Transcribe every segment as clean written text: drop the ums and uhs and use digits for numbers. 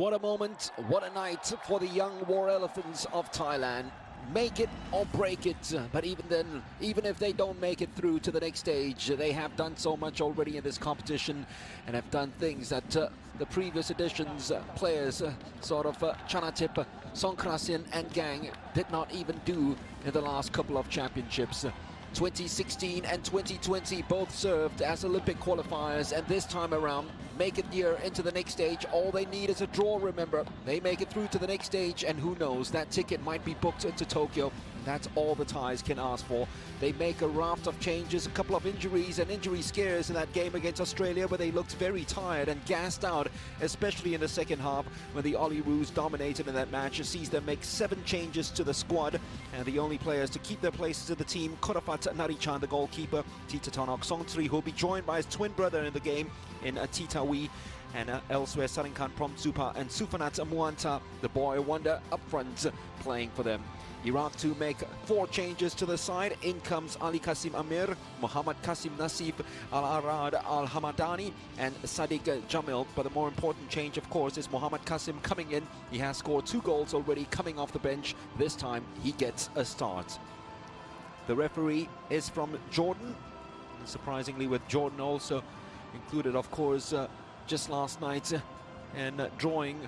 What a moment, what a night for the young War Elephants of Thailand. Make it or break it, but even then, even if they don't make it through to the next stage, they have done so much already in this competition and have done things that the previous editions players Chanatip, Songkrasin and Gang did not even do in the last couple of championships. 2016 and 2020 both served as Olympic qualifiers, and this time around make it here into the next stage. All they need is a draw, remember. They make it through to the next stage, and who knows, that ticket might be booked into Tokyo. That's all the Thais can ask for. They make a raft of changes, a couple of injuries and injury scares in that game against Australia, where they looked very tired and gassed out, especially in the second half when the Olyroos dominated in that match. It sees them make 7 changes to the squad, and the only players to keep their places in the team, Korafat Narichan, the goalkeeper, Titatonok Songtri, who will be joined by his twin brother in the game in Titawi, and elsewhere Sarinkan Promsupa and Sufanat Muanta, the boy wonder, up front playing for them. Iraq to make 4 changes to the side. In comes Ali Qasim Amir, Muhammad Qasim Nasif, Al-Arad Al-Hamadani and Sadiq Jamil. But the more important change, of course, is Muhammad Qasim coming in. He has scored 2 goals already coming off the bench. This time he gets a start. The referee is from Jordan. And surprisingly, with Jordan also included, of course, just last night and drawing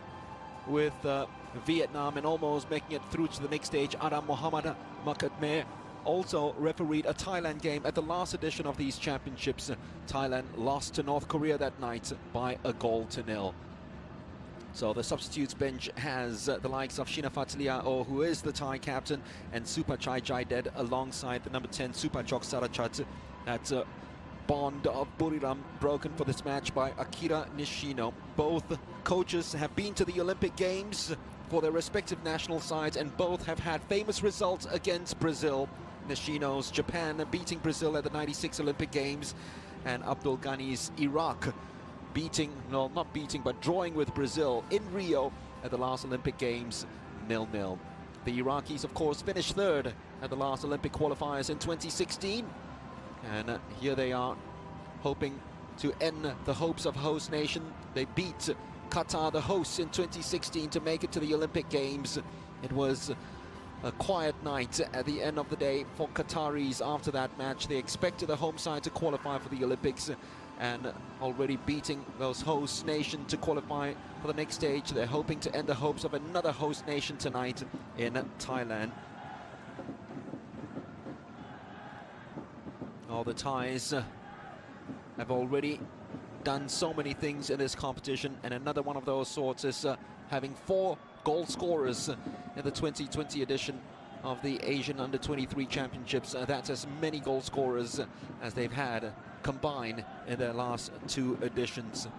with Vietnam and almost making it through to the next stage. Adam Mohammad Makatmeh also refereed a Thailand game at the last edition of these championships. Thailand lost to North Korea that night by a goal-0. So the substitutes bench has the likes of Shinafat Liao, who is the Thai captain, and Supachai Jaided alongside the number 10 Supachok Sarachat. That's bond of Buriram broken for this match by Akira Nishino. Both coaches have been to the Olympic Games for their respective national sides, and both have had famous results against Brazil. Nishino's Japan beating Brazil at the '96 Olympic Games, and Abdul Ghani's Iraq beating, no, not beating, but drawing with Brazil in Rio at the last Olympic Games 0-0. The Iraqis, of course, finished 3rd at the last Olympic qualifiers in 2016. And here they are, hoping to end the hopes of host nation. They beat Qatar, the hosts, in 2016 to make it to the Olympic Games. It was a quiet night at the end of the day for Qataris after that match. They expected the home side to qualify for the Olympics, and already beating those host nation to qualify for the next stage. They're hoping to end the hopes of another host nation tonight in Thailand. All the Thais have already done so many things in this competition, and another one of those sorts is having 4 goal scorers in the 2020 edition of the Asian Under-23 Championships. That's as many goal scorers as they've had combined in their last 2 editions.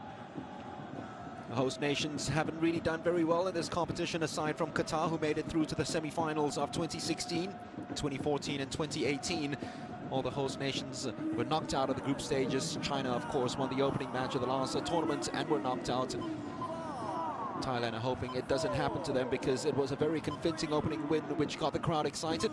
The host nations haven't really done very well in this competition, aside from Qatar, who made it through to the semi-finals of 2016, 2014 and 2018. All the host nations were knocked out of the group stages. China, of course, won the opening match of the last tournament and were knocked out. Thailand are hoping it doesn't happen to them, because it was a very convincing opening win which got the crowd excited.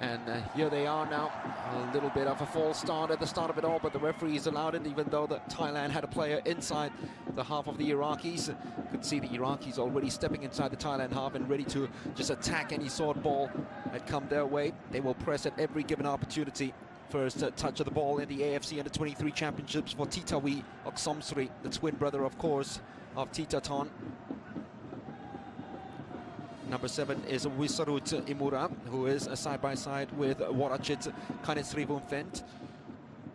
And here they are now. A little bit of a false start at the start of it all, but the referees allowed it, even though Thailand had a player inside the half of the Iraqis. You could see the Iraqis already stepping inside the Thailand half and ready to just attack any sort of ball that come their way. They will press at every given opportunity. First touch of the ball in the AFC Under-23 Championships for Titawi Oksomsri, the twin brother, of course, of Titaton. Number 7 is Wisarut Imura, who is a side-by-side with Warachit Kanesrivunfent,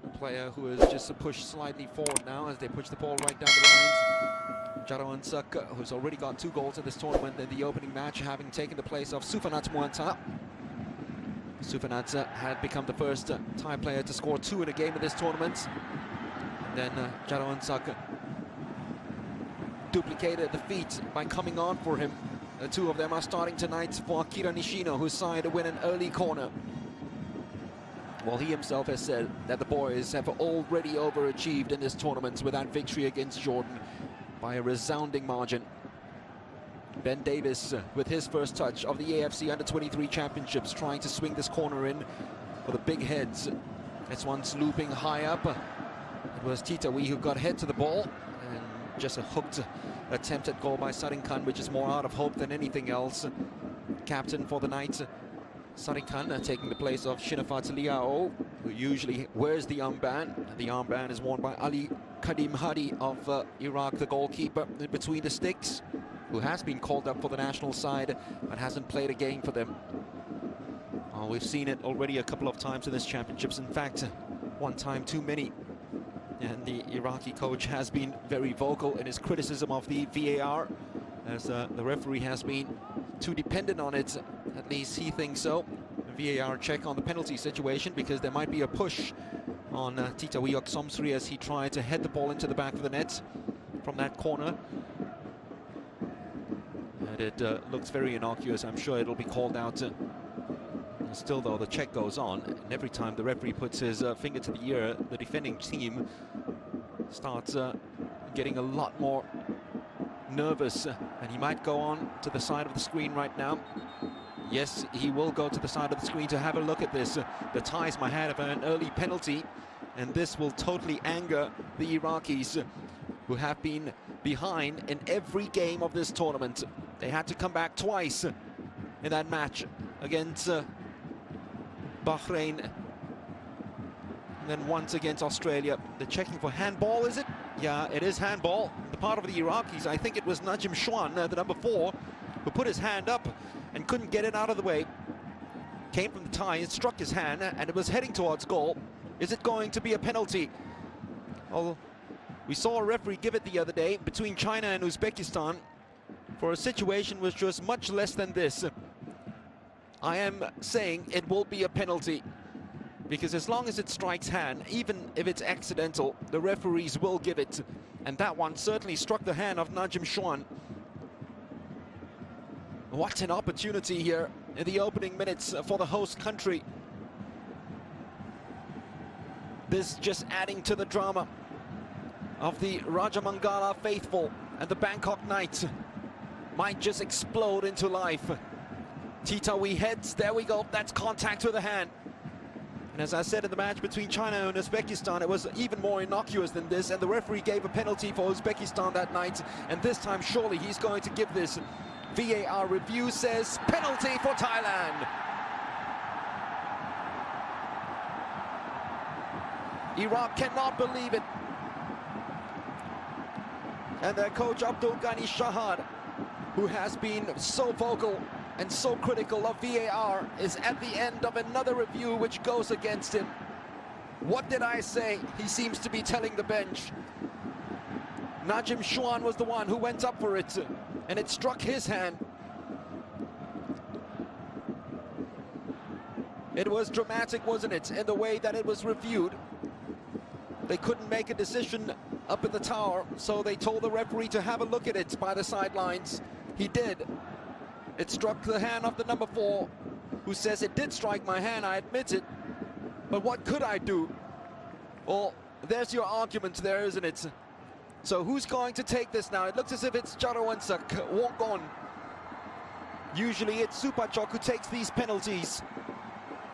a player who has just pushed slightly forward now as they push the ball right down the lines. Jarawan Sak, who's already got 2 goals in this tournament in the opening match, having taken the place of Sufanat Muanta. Sufanat had become the first Thai player to score 2 in a game in this tournament. And then Jarawan Sak duplicated the feat by coming on for him. The 2 of them are starting tonight for Akira Nishino, whose side win an early corner. Well, he himself has said that the boys have already overachieved in this tournament with that victory against Jordan by a resounding margin. Ben Davis with his first touch of the AFC Under-23 Championships, trying to swing this corner in for the big heads. This one's looping high up, It was Titawi who got head to the ball, and just a hooked attempt at goal by Sarikan, which is more out of hope than anything else. Captain for the night, Sarikan, taking the place of Shinafat Liao, who usually wears the armband. The armband is worn by Ali Kadim Hadi of Iraq, the goalkeeper in between the sticks, who has been called up for the national side but hasn't played a game for them. We've seen it already a couple of times in this championships. In fact, one time too many. And the Iraqi coach has been very vocal in his criticism of the VAR, as the referee has been too dependent on it. At least he thinks so. A VAR check on the penalty situation, because there might be a push on Titawi Oksomsri as he tried to head the ball into the back of the net from that corner. And it looks very innocuous. I'm sure it'll be called out. Still, though, the check goes on, and every time the referee puts his finger to the ear, the defending team starts getting a lot more nervous, and he might go on to the side of the screen right now. Yes, he will go to the side of the screen to have a look at this. The Thais might have an early penalty, and this will totally anger the Iraqis, who have been behind in every game of this tournament. They had to come back twice in that match against Bahrain, and then once against Australia. They're checking for handball, is it? Yeah, it is handball. The part of the Iraqis, I think it was Najim Shwan, the number 4, who put his hand up and couldn't get it out of the way. Came from the tie, it struck his hand, and it was heading towards goal. Is it going to be a penalty? Well, we saw a referee give it the other day between China and Uzbekistan for a situation which was much less than this. I am saying it will be a penalty, because as long as it strikes hand, even if it's accidental, the referees will give it. And that one certainly struck the hand of Najim Shwan. What an opportunity here in the opening minutes for the host country. This just adding to the drama of the Rajamangala faithful, and the Bangkok Knights might just explode into life. Titawi heads, there we go, that's contact with the hand. And as I said, in the match between China and Uzbekistan, it was even more innocuous than this, and the referee gave a penalty for Uzbekistan that night, and this time surely he's going to give this. VAR review says penalty for Thailand. Iraq cannot believe it. And their coach Abdul Ghani Shahad, who has been so vocal and so critical of VAR, is at the end of another review which goes against him. What did I say? He seems to be telling the bench. Najim Shwan was the one who went up for it, and it struck his hand. It was dramatic, wasn't it, in the way that it was reviewed. They couldn't make a decision up in the tower, so they told the referee to have a look at it by the sidelines. He did. It struck the hand of the number 4, who says, it did strike my hand, I admit it, but what could I do? Well, there's your argument there, isn't it? So who's going to take this now? It looks as if it's Jarawansak, Wongon. Usually it's Supachok who takes these penalties,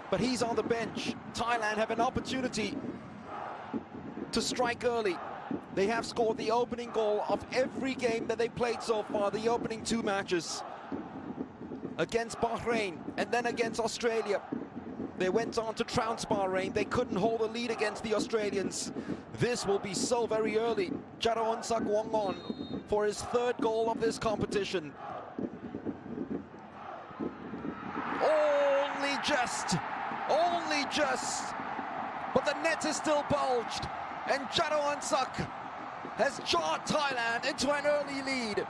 but he's on the bench. Thailand have an opportunity to strike early. They have scored the opening goal of every game that they played so far, the opening 2 matches. Against Bahrain and then against Australia. They went on to trounce Bahrain. They couldn't hold a lead against the Australians. This will be so very early. Jarawansak Wongon for his 3rd goal of this competition. Only just. But the net is still bulged, and Jarawansak has jarred Thailand into an early lead.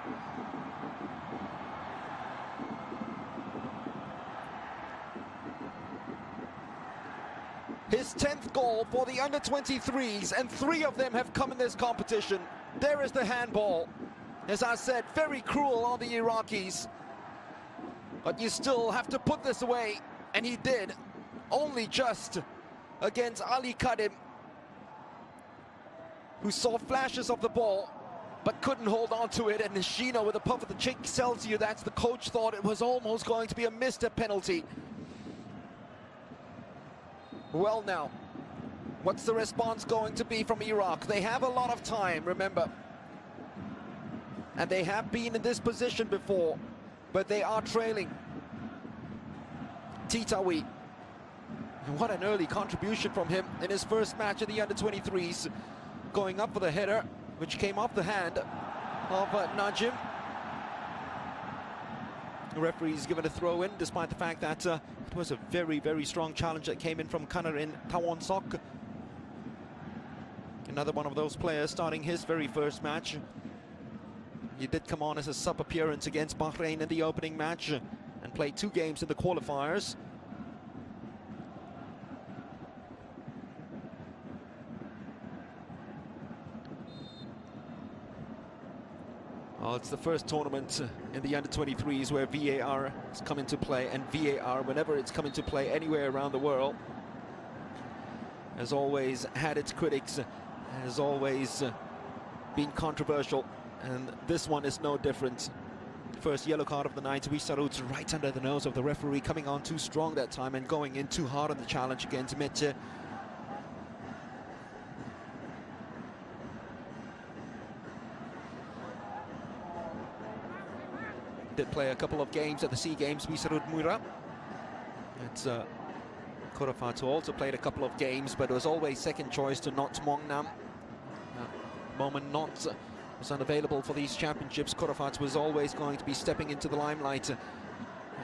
His 10th goal for the under-23s, and 3 of them have come in this competition. There is the handball. As I said, very cruel on the Iraqis. But you still have to put this away, and he did. Only just against Ali Kadim, who saw flashes of the ball but couldn't hold on to it, and Nishino with a puff of the cheek tells you that's the coach thought it was almost going to be a missed penalty. Well now, What's the response going to be from Iraq? They have a lot of time, remember. And they have been in this position before, but they are trailing. Titawi. What an early contribution from him in his first match in the under-23s. Going up for the header, which came off the hand of Najim. The referee's given a throw-in, despite the fact that it was a very, very strong challenge that came in from Kanarin Tawonsok. Another one of those players starting his very first match. He did come on as a sub-appearance against Bahrain in the opening match and played 2 games in the qualifiers. Well, it's the first tournament in the under-23s where VAR has come into play, and VAR, whenever it's come into play anywhere around the world, has always had its critics, has always been controversial, and this one is no different. First yellow card of the night, Wisarut right under the nose of the referee, coming on too strong that time and going in too hard on the challenge against Mete. Did play a couple of games at the SEA Games, Wisarut Muira. It's Korafat also played a couple of games, but it was always second choice to Not Mongnam. Moment Not was unavailable for these championships. Korafat was always going to be stepping into the limelight,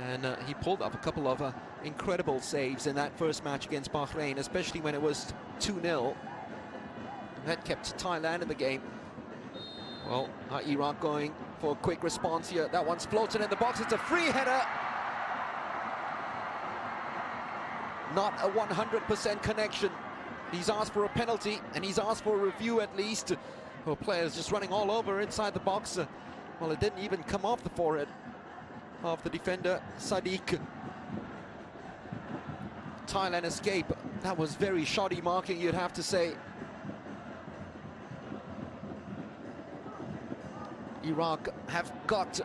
and he pulled up a couple of incredible saves in that first match against Bahrain, especially when it was 2-0. That kept Thailand in the game. Well, Iraq going for a quick response here. That one's floating in the box. It's a free header. Not a 100% connection. He's asked for a penalty, and he's asked for a review at least. Well, players just running all over inside the box. Well, it didn't even come off the forehead of the defender, Sadiq. Thailand escape. That was very shoddy marking, you'd have to say. Iraq have got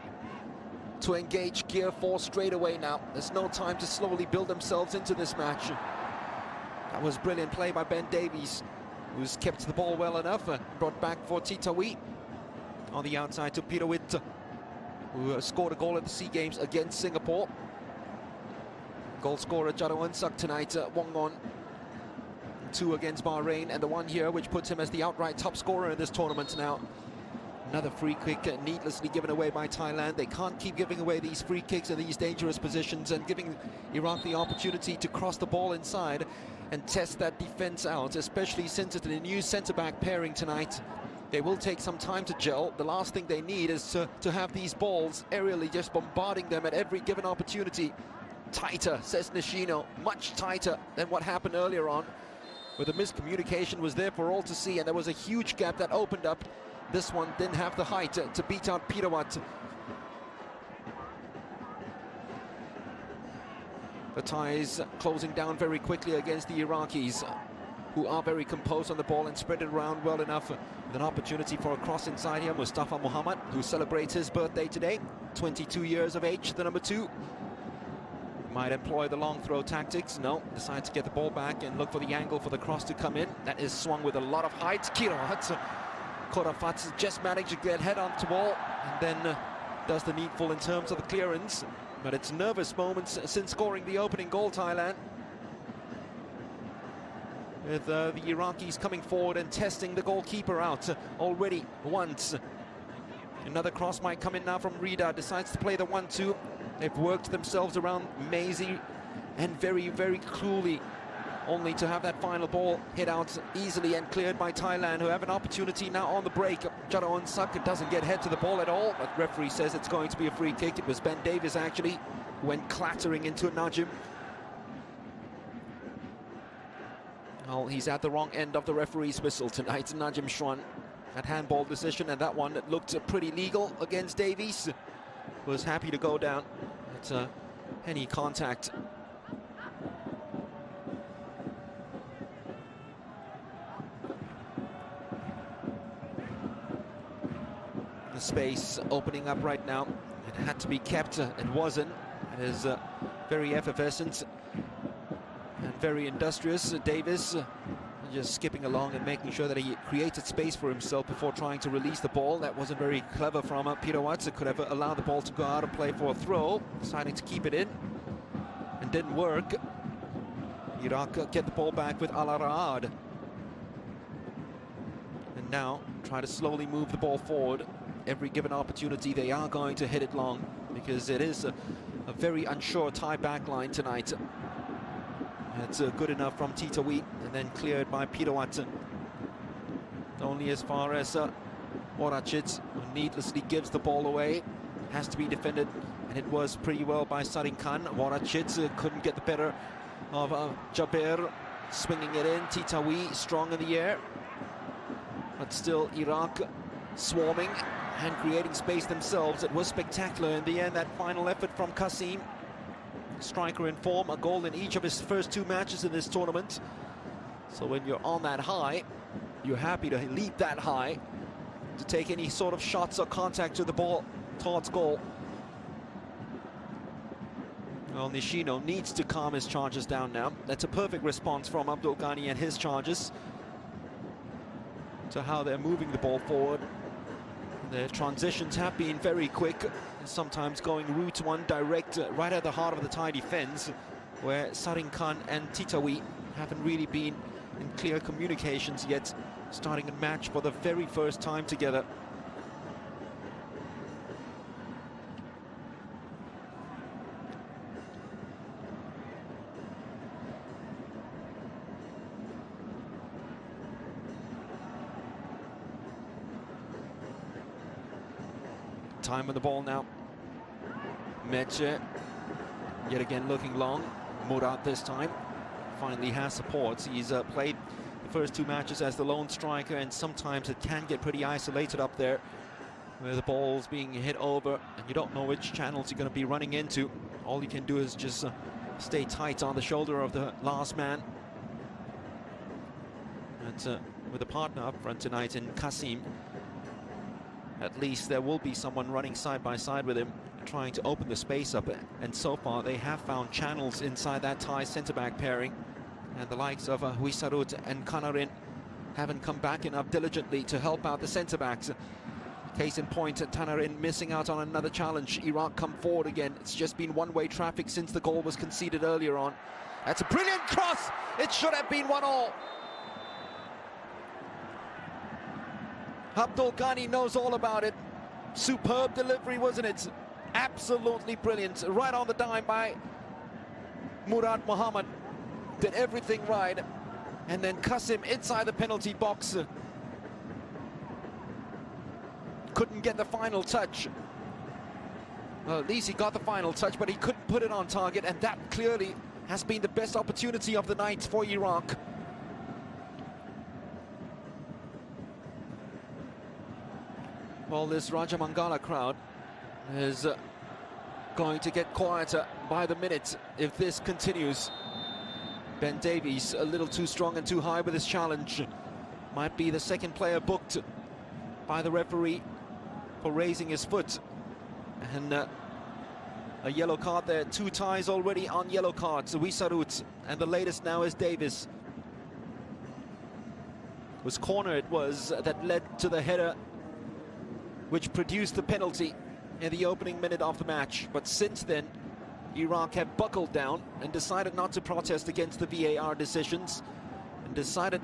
to engage Gear 4 straight away now. There's no time to slowly build themselves into this match. That was brilliant play by Ben Davies, who's kept the ball well enough. Brought back for Titawi. On the outside to Pirawit, who scored a goal at the SEA Games against Singapore. Goal scorer Jadawan Sak tonight, Wongon. 2 against Bahrain, and the one here which puts him as the outright top scorer in this tournament now. Another free kick needlessly given away by Thailand. They can't keep giving away these free kicks in these dangerous positions and giving Iraq the opportunity to cross the ball inside and test that defense out, especially since it's a new centre-back pairing tonight. They will take some time to gel. The last thing they need is to have these balls aerially just bombarding them at every given opportunity. Tighter, says Nishino, much tighter than what happened earlier on, where the miscommunication was there for all to see, and there was a huge gap that opened up. This one didn't have the height to beat out Pirawat. The Thais closing down very quickly against the Iraqis, who are very composed on the ball and spread it around well enough. With an opportunity for a cross inside here, Mustafa Muhammad, who celebrates his birthday today, 22 years of age, the number 2. Might employ the long throw tactics. No, decides to get the ball back and look for the angle for the cross to come in. That is swung with a lot of height. Kirawat. Korafat just managed to get head on to ball and then does the needful in terms of the clearance. But it's nervous moments since scoring the opening goal, Thailand. With the Iraqis coming forward and testing the goalkeeper out already once. Another cross might come in now from Rida, decides to play the 1-2. They've worked themselves around Maisie and very, very cruelly, only to have that final ball hit out easily and cleared by Thailand, who have an opportunity now on the break. Jadawan Sak doesn't get head to the ball at all, but referee says it's going to be a free kick. It was Ben Davies actually who went clattering into Najim. Well, he's at the wrong end of the referee's whistle tonight, Najim Shwan. That handball decision, and that one that looked pretty legal against Davies was happy to go down at any contact. The space opening up right now. It had to be kept. It wasn't. It is very effervescent and very industrious. Davis just skipping along and making sure that he created space for himself before trying to release the ball. That wasn't very clever from Pirawatsa. Could have allowed the ball to go out of play for a throw, deciding to keep it in, and didn't work. Iraq get the ball back with Al Araad. And now try to slowly move the ball forward. Every given opportunity, they are going to hit it long, because it is a very unsure Thai back line tonight. It's good enough from Titawi, and then cleared by Pirawatsa. Only as far as Warachit, who needlessly gives the ball away. Has to be defended, and it was pretty well by Sarin Khan. Warachit couldn't get the better of Jaber, swinging it in. Titawi strong in the air, but still Iraq swarming and creating space themselves. It was spectacular in the end, that final effort from Kasim. Striker in form, a goal in each of his first 2 matches in this tournament. So when you're on that high, you're happy to leap that high, to take any sort of shots or contact to the ball towards goal. Well, Nishino needs to calm his charges down now. That's a perfect response from Abdul Ghani and his charges to how they're moving the ball forward. Their transitions have been very quick, sometimes going route one direct right at the heart of the Thai defense, where Sarin Khan and Titawi haven't really been in clear communications yet, starting a match for the very first time together. Time on the ball now. Meche yet again looking long. Murad this time finally has supports. He's played the first 2 matches as the lone striker, and sometimes it can get pretty isolated up there, where the ball's being hit over and you don't know which channels you're going to be running into. All you can do is just stay tight on the shoulder of the last man. And with a partner up front tonight in Kasim, at least there will be someone running side by side with him, trying to open the space up. And so far they have found channels inside that Thai centre-back pairing, and the likes of Huisarut and Kanarin haven't come back enough diligently to help out the centre-backs. Case in point, Tanarin missing out on another challenge. Iraq come forward again. It's just been one-way traffic since the goal was conceded earlier on. That's a brilliant cross. It should have been 1-1. Abdul Ghani knows all about it. Superb delivery, wasn't it? Absolutely brilliant. Right on the dime by Murad Muhammad. Did everything right. And then Kasim inside the penalty box. Couldn't get the final touch. Well, at least he got the final touch, but he couldn't put it on target. And that clearly has been the best opportunity of the night for Iraq. Well, this Rajamangala crowd is going to get quieter by the minute if this continues. Ben Davies a little too strong and too high with his challenge. Might be the second player booked by the referee for raising his foot. And a yellow card there. 2 ties already on yellow cards. Huisarut, and the latest now is Davis. Was corner it was that led to the header which produced the penalty in the opening minute of the match. But since then, Iraq have buckled down and decided not to protest against the VAR decisions, and decided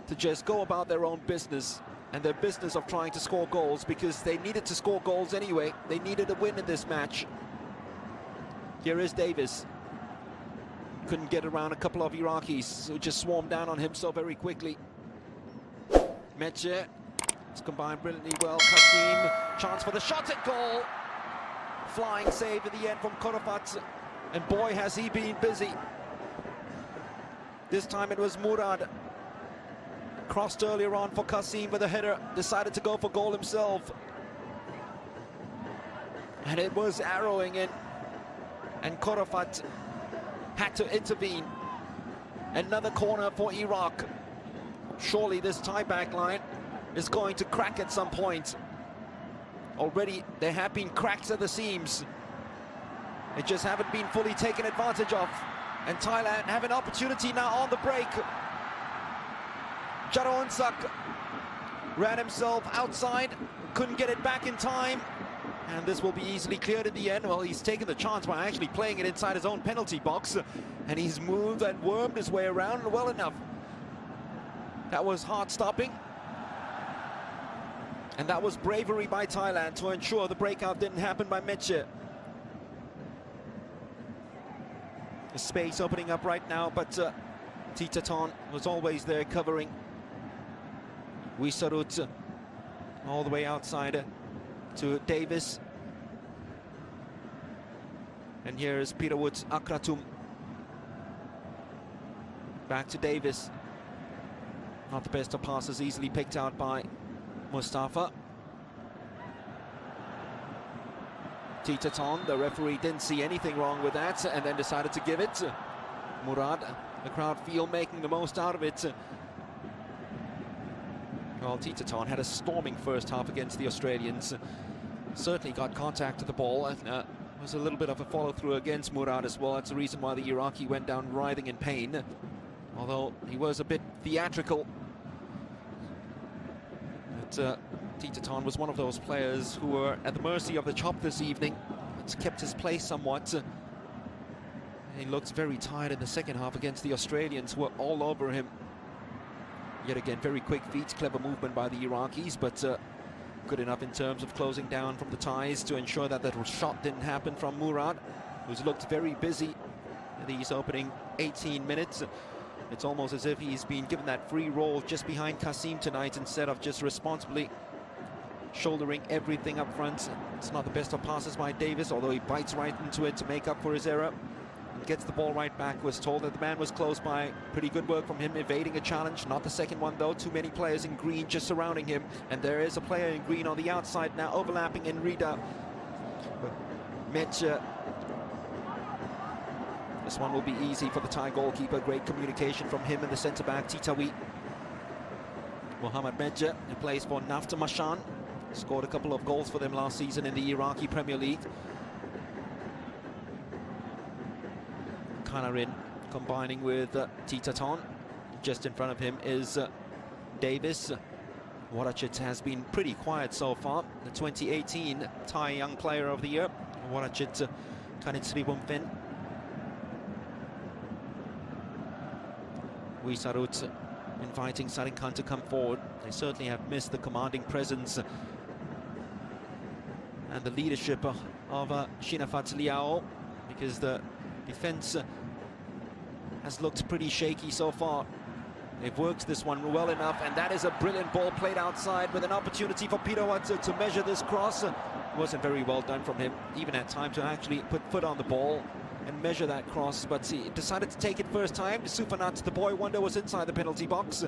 to just go about their own business, and their business of trying to score goals, because they needed to score goals anyway. They needed a win in this match. Here is Davis. Couldn't get around a couple of Iraqis who just swarmed down on him so very quickly. Meche. It's combined brilliantly well. Kasim, chance for the shot at goal. Flying save at the end from Korofat, and boy has he been busy. This time it was Murad. Crossed earlier on for Kasim with a header, decided to go for goal himself. And it was arrowing in, and Korofat had to intervene. Another corner for Iraq. Surely this Thai back line is going to crack at some point. Already there have been cracks at the seams. They just haven't been fully taken advantage of. And Thailand have an opportunity now on the break. Jaronsak ran himself outside, couldn't get it back in time, and this will be easily cleared at the end. Well, he's taken the chance by actually playing it inside his own penalty box, and he's moved and wormed his way around well enough. That was hard stopping, and that was bravery by Thailand to ensure the breakout didn't happen by Meche. The space opening up right now, but Titaton was always there covering. Wisarut all the way outside to Davis. And here is Peter Woods Akratum. Back to Davis. Not the best of passes, easily picked out by Mustafa. Titaton, the referee didn't see anything wrong with that and then decided to give it. Murad, the crowd feel making the most out of it. Well, Titaton had a storming first half against the Australians. Certainly got contact to the ball, and was a little bit of a follow-through against Murad as well. That's the reason why the Iraqi went down writhing in pain, although he was a bit theatrical. But Titaton was one of those players who were at the mercy of the chop this evening. It's kept his place somewhat. He looked very tired in the second half against the Australians, who were all over him. Yet again, very quick feet, clever movement by the Iraqis, but good enough in terms of closing down from the Thais to ensure that that shot didn't happen from Murad, who's looked very busy in these opening 18 minutes. It's almost as if he's been given that free role just behind Kasim tonight instead of just responsibly shouldering everything up front. It's not the best of passes by Davis, although he bites right into it to make up for his error. Gets the ball right back. Was told that the man was close by. Pretty good work from him, evading a challenge. Not the second one though. Too many players in green just surrounding him, and there is a player in green on the outside now, overlapping Enrida. Meche. This one will be easy for the Thai goalkeeper. Great communication from him and the centre back Titawi. Mohamed Meche, who plays for Nafta Mashan, scored a couple of goals for them last season in the Iraqi Premier League. Kanarin combining with Titaton. Just in front of him is Davis. Warachit has been pretty quiet so far. The 2018 Thai Young Player of the Year. Warachit Kanitsri Bumfin. Wisarut inviting Sarinkan to come forward. They certainly have missed the commanding presence and the leadership of Shinafat Liao, because the defense has looked pretty shaky so far. They've worked this one well enough, and that is a brilliant ball played outside with an opportunity for Pirawat to measure this cross. It wasn't very well done from him. Even had time to actually put foot on the ball and measure that cross, but he decided to take it first time. Sufanat, the boy wonder, was inside the penalty box.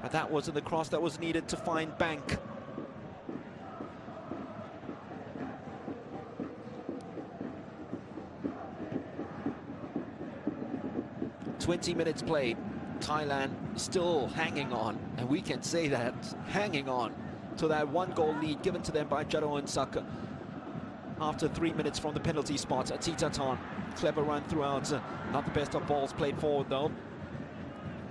But that wasn't the cross that was needed to find Bank. 20 minutes played, Thailand still hanging on, and we can say that, hanging on to that one-goal lead given to them by Jaronsak after 3 minutes from the penalty spot. Titaton, clever run throughout, not the best of balls played forward though.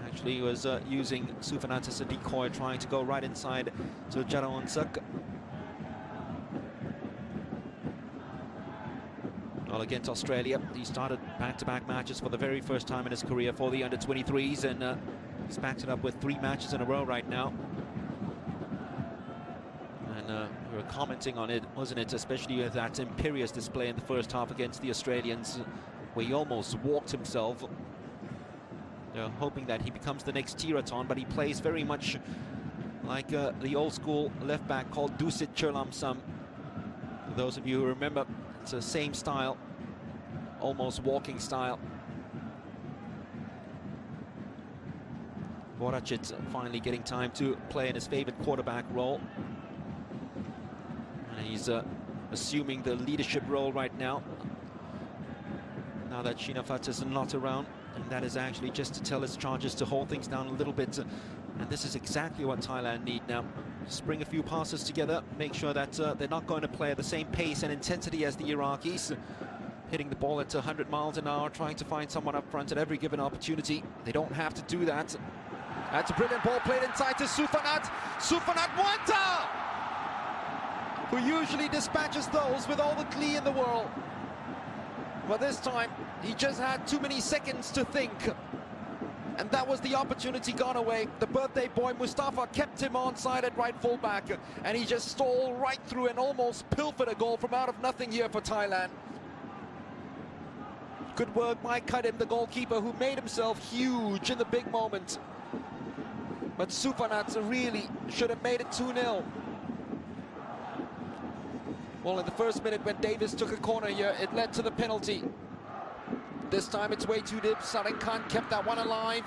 Actually he was using Sufanat as a decoy, trying to go right inside to Jaronsak. Well, against Australia, he started back-to-back matches for the very first time in his career for the under-23s, and he's backed it up with 3 matches in a row right now. And we were commenting on it, wasn't it, especially with that imperious display in the first half against the Australians, where he almost walked himself. Hoping that he becomes the next Tiraton, but he plays very much like the old-school left-back called Dusit Churlamsam. For those of you who remember, it's the same style, almost walking style. Warachit finally getting time to play in his favorite quarterback role. And he's assuming the leadership role right now. Now that Shinafat is not around, and that is actually just to tell his charges to hold things down a little bit. And this is exactly what Thailand need now. Spring a few passes together, make sure that they're not going to play at the same pace and intensity as the Iraqis, hitting the ball at 100 miles an hour, trying to find someone up front at every given opportunity. They don't have to do that. That's a brilliant ball played inside to Sufanat. Sufanat Wanta, who usually dispatches those with all the glee in the world. But this time, he just had too many seconds to think. And that was the opportunity gone away. The birthday boy Mustafa kept him onside at right fullback, and he just stole right through and almost pilfered a goal from out of nothing here for Thailand. Good work by Kadim, the goalkeeper, who made himself huge in the big moment. But Sufanat really should have made it 2-0. Well, in the first minute when Davis took a corner here, it led to the penalty. This time it's way too deep. Sarin Khan kept that one alive.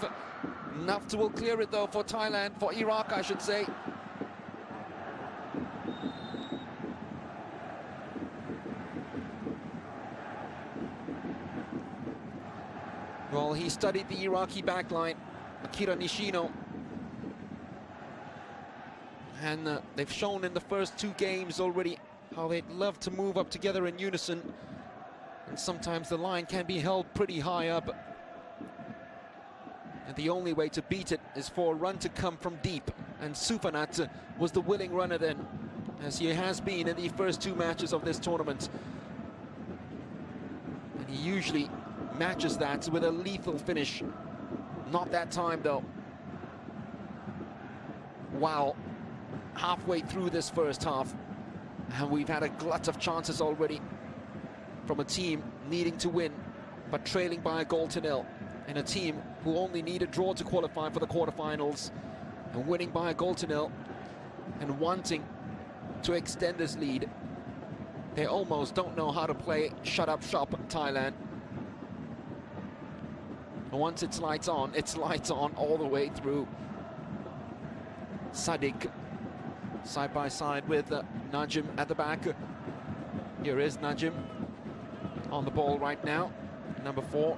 Nafta will clear it though for Thailand, for Iraq I should say. Well, he studied the Iraqi backline, Akira Nishino. And they've shown in the first 2 games already how they'd love to move up together in unison. And sometimes the line can be held pretty high up. And the only way to beat it is for a run to come from deep. And Sufanat was the willing runner then, as he has been in the first 2 matches of this tournament. And he usually matches that with a lethal finish. Not that time though. Wow. Halfway through this first half, and we've had a glut of chances already from a team needing to win, but trailing by a goal to nil, and a team who only need a draw to qualify for the quarterfinals, and winning by a goal to nil, and wanting to extend this lead. They almost don't know how to play shut up shop Thailand. And once it's lights on all the way through. Sadiq side by side with Najim at the back. Here is Najim on the ball right now, number 4,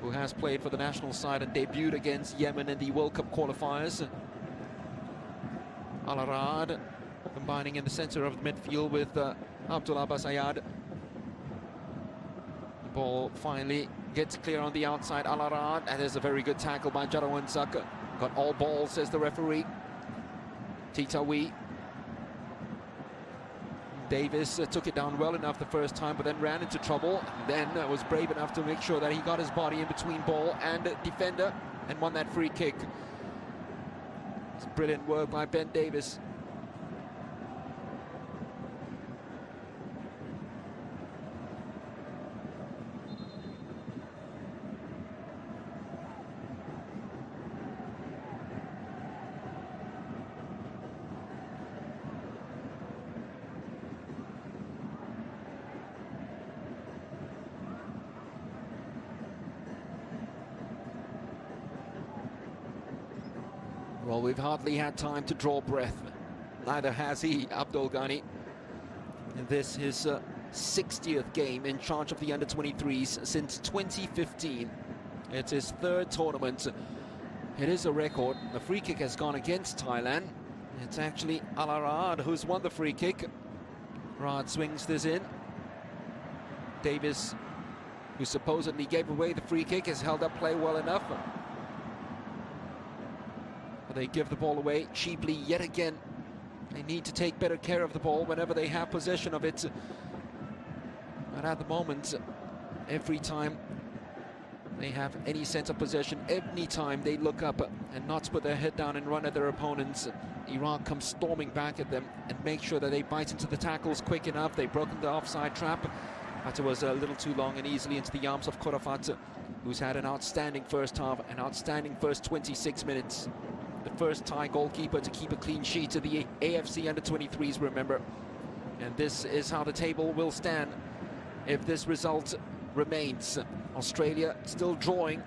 who has played for the national side and debuted against Yemen in the World Cup qualifiers. Al-Arad combining in the center of the midfield with Abdullah Basayad. The ball finally gets clear on the outside. Al-Arad, and there's a very good tackle by Jarawan Saka. Got all balls, says the referee. Titawi. Davis took it down well enough the first time, but then ran into trouble. And then was brave enough to make sure that he got his body in between ball and defender and won that free kick. It's brilliant work by Ben Davis. Well, we've hardly had time to draw breath. Neither has he, Abdul Ghani. And this is his 60th game in charge of the under-23s since 2015. It's his 3rd tournament. It is a record. The free kick has gone against Thailand. It's actually Al-Arad who's won the free kick. Rad swings this in. Davis, who supposedly gave away the free kick, has held up play well enough. But they give the ball away cheaply yet again. They need to take better care of the ball whenever they have possession of it. But at the moment, every time they have any sense of possession, any time they look up and not put their head down and run at their opponents, Iraq comes storming back at them and make sure that they bite into the tackles quick enough. They've broken the offside trap, but it was a little too long and easily into the arms of Khorafat, who's had an outstanding first half, an outstanding first 26 minutes. The first Thai goalkeeper to keep a clean sheet to the AFC under-23s, remember. And this is how the table will stand if this result remains. Australia still drawing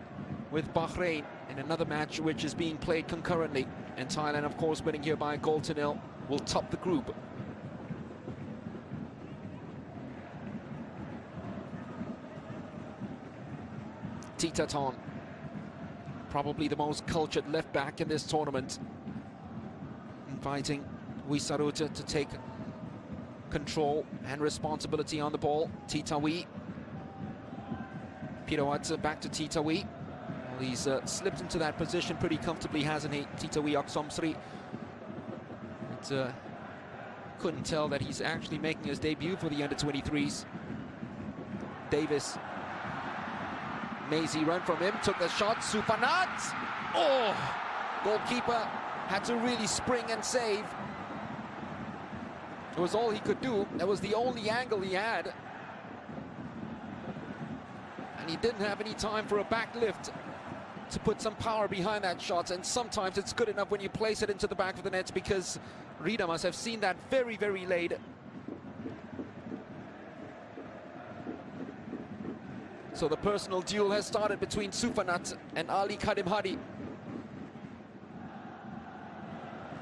with Bahrain in another match which is being played concurrently. And Thailand, of course, winning here by a goal to nil, will top the group. Titaton, probably the most cultured left back in this tournament, inviting Wisaruta to take control and responsibility on the ball. Titawi. Pirouat back to Titawi. Well, he's slipped into that position pretty comfortably, hasn't he, Titawi Oksomsri? Couldn't tell that he's actually making his debut for the under-23s. Davis. Mazy run from him, took the shot, Supanat! Oh! Goalkeeper had to really spring and save. It was all he could do. That was the only angle he had. And he didn't have any time for a back lift to put some power behind that shot. And sometimes it's good enough when you place it into the back of the nets, because Rida must have seen that very, very late. So the personal duel has started between Sufanat and Ali Kadim Hadi.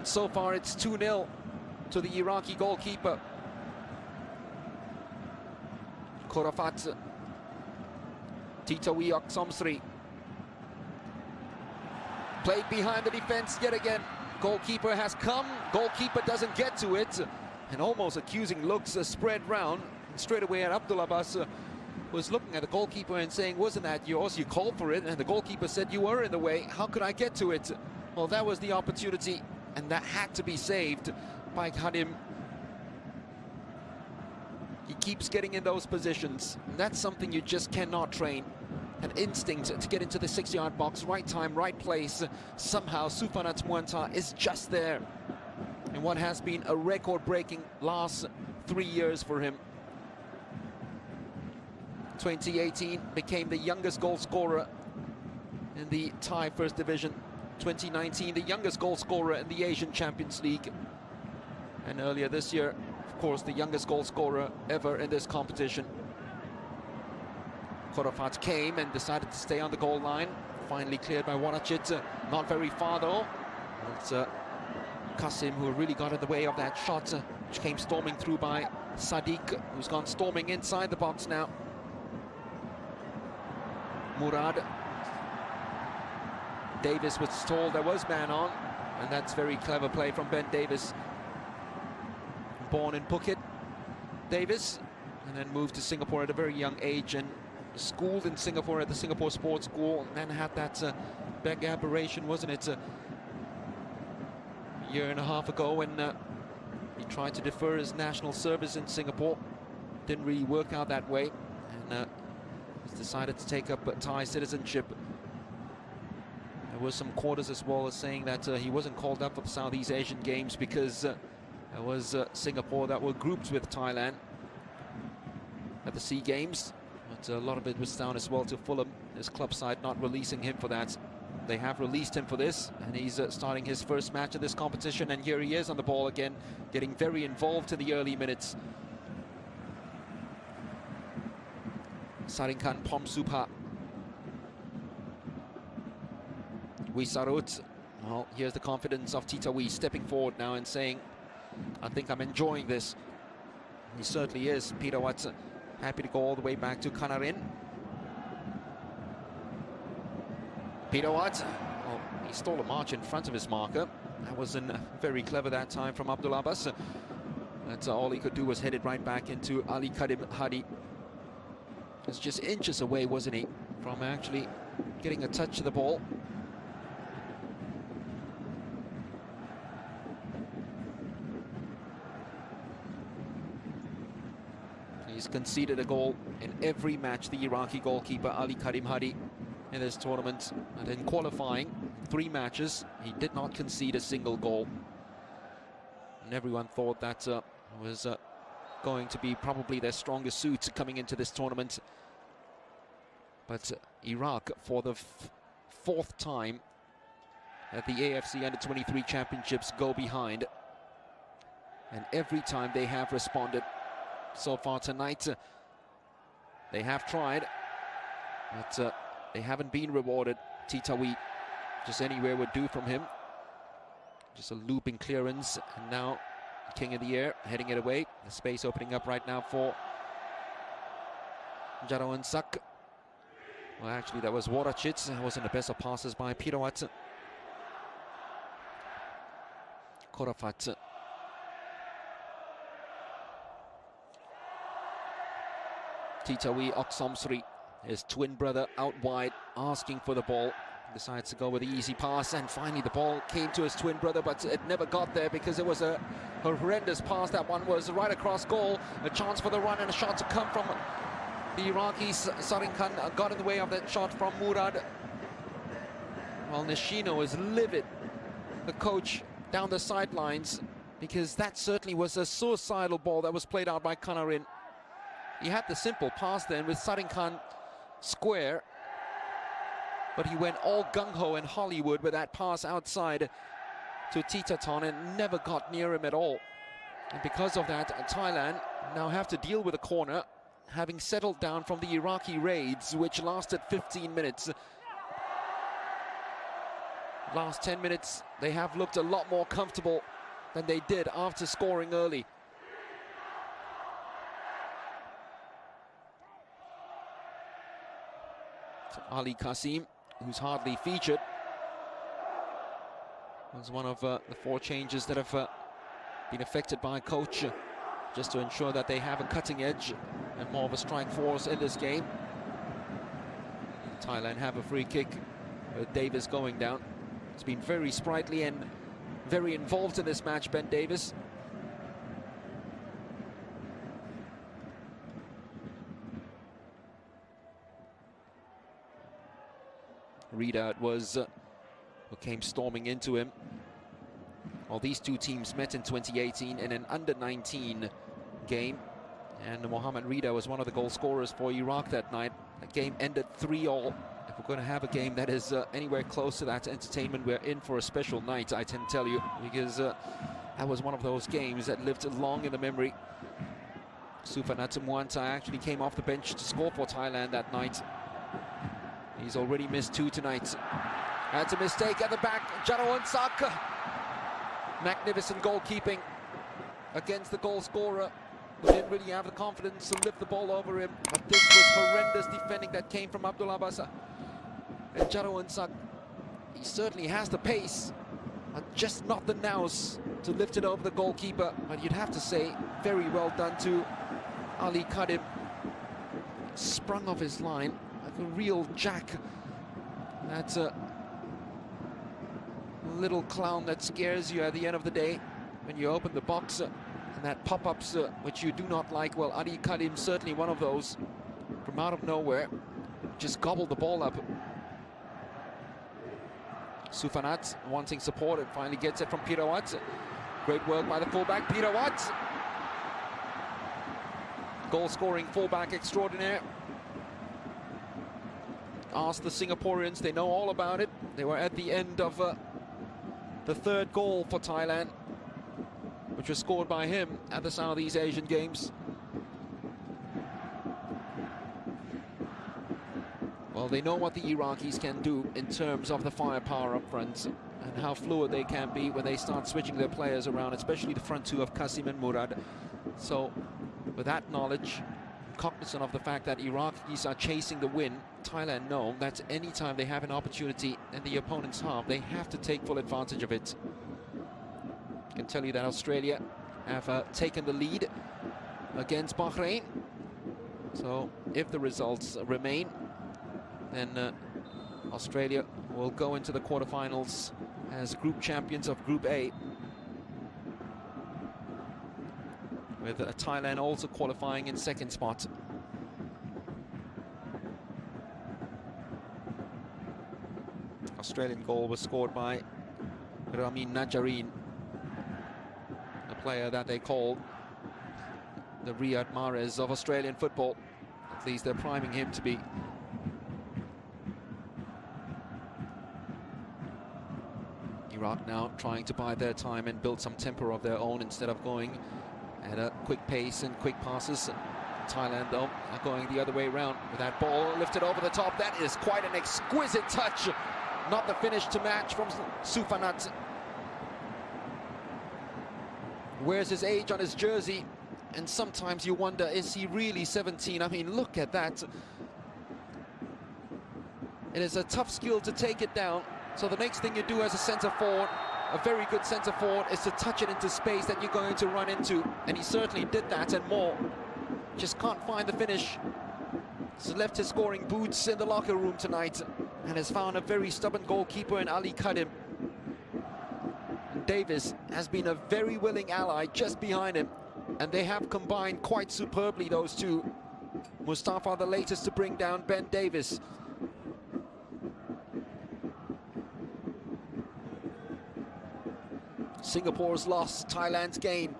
So far it's 2-0 to the Iraqi goalkeeper. Korafat. Titawi Oksomsri. Played behind the defense yet again. Goalkeeper has come. Goalkeeper doesn't get to it. And almost accusing looks spread round. And straight away Abdul Abbas was looking at the goalkeeper and saying, wasn't that yours? You called for it. And the goalkeeper said, you were in the way. How could I get to it? Well, that was the opportunity. And that had to be saved by Khadim. He keeps getting in those positions. And that's something you just cannot train. An instinct to get into the 6-yard box, right time, right place. Somehow Sufanat Muanta is just there. In what has been a record-breaking last 3 years for him. 2018 became the youngest goal scorer in the Thai First Division. 2019, the youngest goal scorer in the Asian Champions League. And earlier this year, of course, the youngest goal scorer ever in this competition. Korafat came and decided to stay on the goal line. Finally cleared by Warachit. Not very far though. It's Kasim who really got in the way of that shot, which came storming through by Sadiq, who's gone storming inside the box now. Murad. Davis was told there was man on, and that's very clever play from Ben Davis. Born in Phuket, Davis, and then moved to Singapore at a very young age, and schooled in Singapore at the Singapore Sports School, and then had that back aberration, wasn't it? A year and a half ago when he tried to defer his national service in Singapore. Didn't really work out that way, and he's decided to take up Thai citizenship. There were some quarters as well as saying that he wasn't called up for the Southeast Asian Games because there was Singapore that were grouped with Thailand at the SEA Games. But a lot of it was down as well to Fulham, his club side not releasing him for that. They have released him for this, and he's starting his first match of this competition, and here he is on the ball again, getting very involved in the early minutes. Sarinkan Pomsupa. Wisarut. Well, here's the confidence of Titawi stepping forward now and saying, I think I'm enjoying this. He certainly is. Peter Watson happy to go all the way back to Kanarin. Peter Watson, well, he stole a march in front of his marker. That wasn't very clever that time from Abdul Abbas. That's all he could do was head it right back into Ali Kadim Hadi. It's just inches away, wasn't he, from actually getting a touch of the ball. He's conceded a goal in every match, the Iraqi goalkeeper Ali Kadim Hadi, in this tournament. And in qualifying, 3 matches, he did not concede a single goal. And everyone thought that was going to be probably their strongest suit coming into this tournament. But Iraq, for the 4th time at the AFC Under-23 Championships, go behind. And every time they have responded. So far tonight, they have tried, but they haven't been rewarded. Titawi, just anywhere would do from him. Just a looping clearance, and now King of the Air heading it away. The space opening up right now for Jarawan Sak. Well, actually, that was Warachit. That wasn't the best of passes by Pirawat. Korafat. Titawi Oksomsri His twin brother out wide, asking for the ball. Decides to go with the easy pass, and finally the ball came to his twin brother, but it never got there because it was a horrendous pass. That one was right across goal. A chance for the run and a shot to come from the Iraqis. Sarin Khan got in the way of that shot from Murad. Well, Nishino is livid, the coach, down the sidelines, because that certainly was a suicidal ball that was played out by Kanarin. He had the simple pass then with Sarin Khan square, but he went all gung-ho in Hollywood with that pass outside to Titaton and never got near him at all. And because of that, Thailand now have to deal with a corner, having settled down from the Iraqi raids, which lasted 15 minutes. Last 10 minutes, they have looked a lot more comfortable than they did after scoring early. So Ali Qasim, who's hardly featured, was one of the 4 changes that have been affected by coach, just to ensure that they have a cutting edge and more of a strike force in this game. Thailand have a free kick with Davis going down. It's been very sprightly and very involved in this match, Ben Davis. Rida it was who came storming into him. Well, these two teams met in 2018 in an under-19 game, and Mohammad Rida was one of the goal scorers for Iraq that night. The game ended 3-all. If we're going to have a game that is anywhere close to that entertainment, we're in for a special night, I can tell you, because that was one of those games that lived long in the memory. Sufanat Mwanta actually came off the bench to score for Thailand that night. He's already missed 2 tonight. That's a mistake at the back. Jarawan Sak. Magnificent goalkeeping against the goal scorer, who didn't really have the confidence to lift the ball over him. But this was horrendous defending that came from Abdullah Basa. And Jarawan Sak, he certainly has the pace, but just not the nous to lift it over the goalkeeper. But you'd have to say, very well done to Ali Kadim. Sprung off his line like a real jack. That's a little clown that scares you at the end of the day when you open the box and that pop-ups which you do not like. Well, Ali Kadim certainly one of those, from out of nowhere, just gobbled the ball up. Sufanat wanting support and finally gets it from Pirawat. Great work by the fullback Pirawat. Goal-scoring fullback extraordinaire. Ask the Singaporeans, they know all about it. They were at the end of the 3rd goal for Thailand, which was scored by him at the Southeast Asian Games. Well, they know what the Iraqis can do in terms of the firepower up front and how fluid they can be when they start switching their players around, especially the front 2 of Qasim and Murad. So, with that knowledge, cognizant of the fact that Iraqis are chasing the win, Thailand know that anytime they have an opportunity in the opponent's half, they have to take full advantage of it. I can tell you that Australia have taken the lead against Bahrain. So if the results remain, then Australia will go into the quarterfinals as group champions of Group A, with Thailand also qualifying in 2nd spot. Australian goal was scored by Ramin Najareen, a player that they call the Riyad Mahrez of Australian football. At least they're priming him to be. Iraq now trying to buy their time and build some tempo of their own instead of going at a quick pace and quick passes. Thailand, though, are going the other way around with that ball lifted over the top. That is quite an exquisite touch. Not the finish to match from Sufanat. Wears his age on his jersey, and sometimes you wonder, is he really 17? I mean, look at that. It is a tough skill to take it down. So the next thing you do as a centre forward, a very good centre forward, is to touch it into space that you're going to run into. And he certainly did that and more. Just can't find the finish. He's left his scoring boots in the locker room tonight and has found a very stubborn goalkeeper in Ali Kadim. Davis has been a very willing ally just behind him, and they have combined quite superbly, those two. Mustafa the latest to bring down Ben Davis. Singapore's loss, Thailand's gain.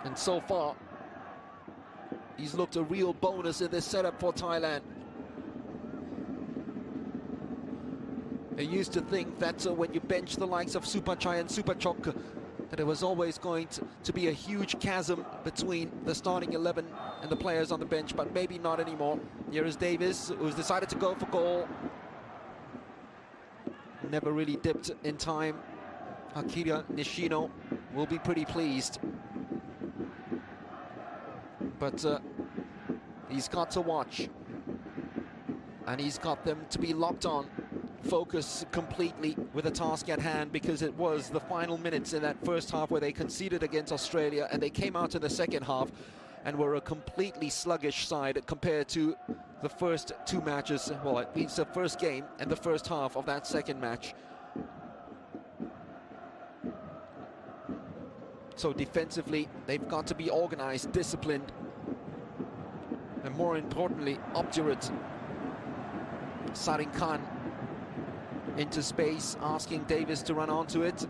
And so far, he's looked a real bonus in this setup for Thailand. I used to think that when you bench the likes of Supachai and Supachok, that it was always going to be a huge chasm between the starting 11 and the players on the bench, but maybe not anymore. Here is Davis, who's decided to go for goal. Never really dipped in time. Akira Nishino will be pretty pleased. But he's got to watch. And he's got them to be locked on. Focus completely with the task at hand, because it was the final minutes in that first half where they conceded against Australia, and they came out in the second half and were a completely sluggish side compared to the first two matches, well, at least the first game and the first half of that second match. So defensively, they've got to be organized, disciplined, and more importantly, obdurate. Sarin Khan into space, asking Davis to run onto it.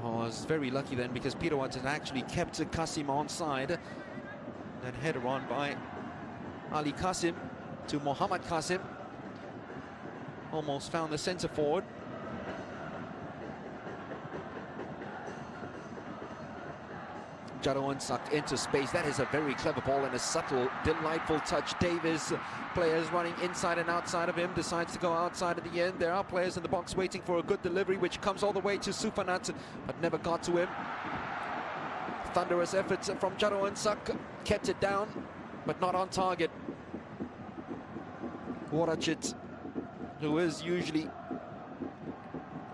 Oh, I was very lucky then, because Pirawat had actually kept Kasim onside. Then header on by Ali Kasim to Mohammad Kasim. Almost found the centre forward. Jadon sucked into space. That is a very clever ball and a subtle, delightful touch. Davis, players running inside and outside of him, decides to go outside at the end. There are players in the box waiting for a good delivery, which comes all the way to Sufanat, but never got to him. Thunderous efforts from Jadon Sak, kept it down, but not on target. Warachit, who is usually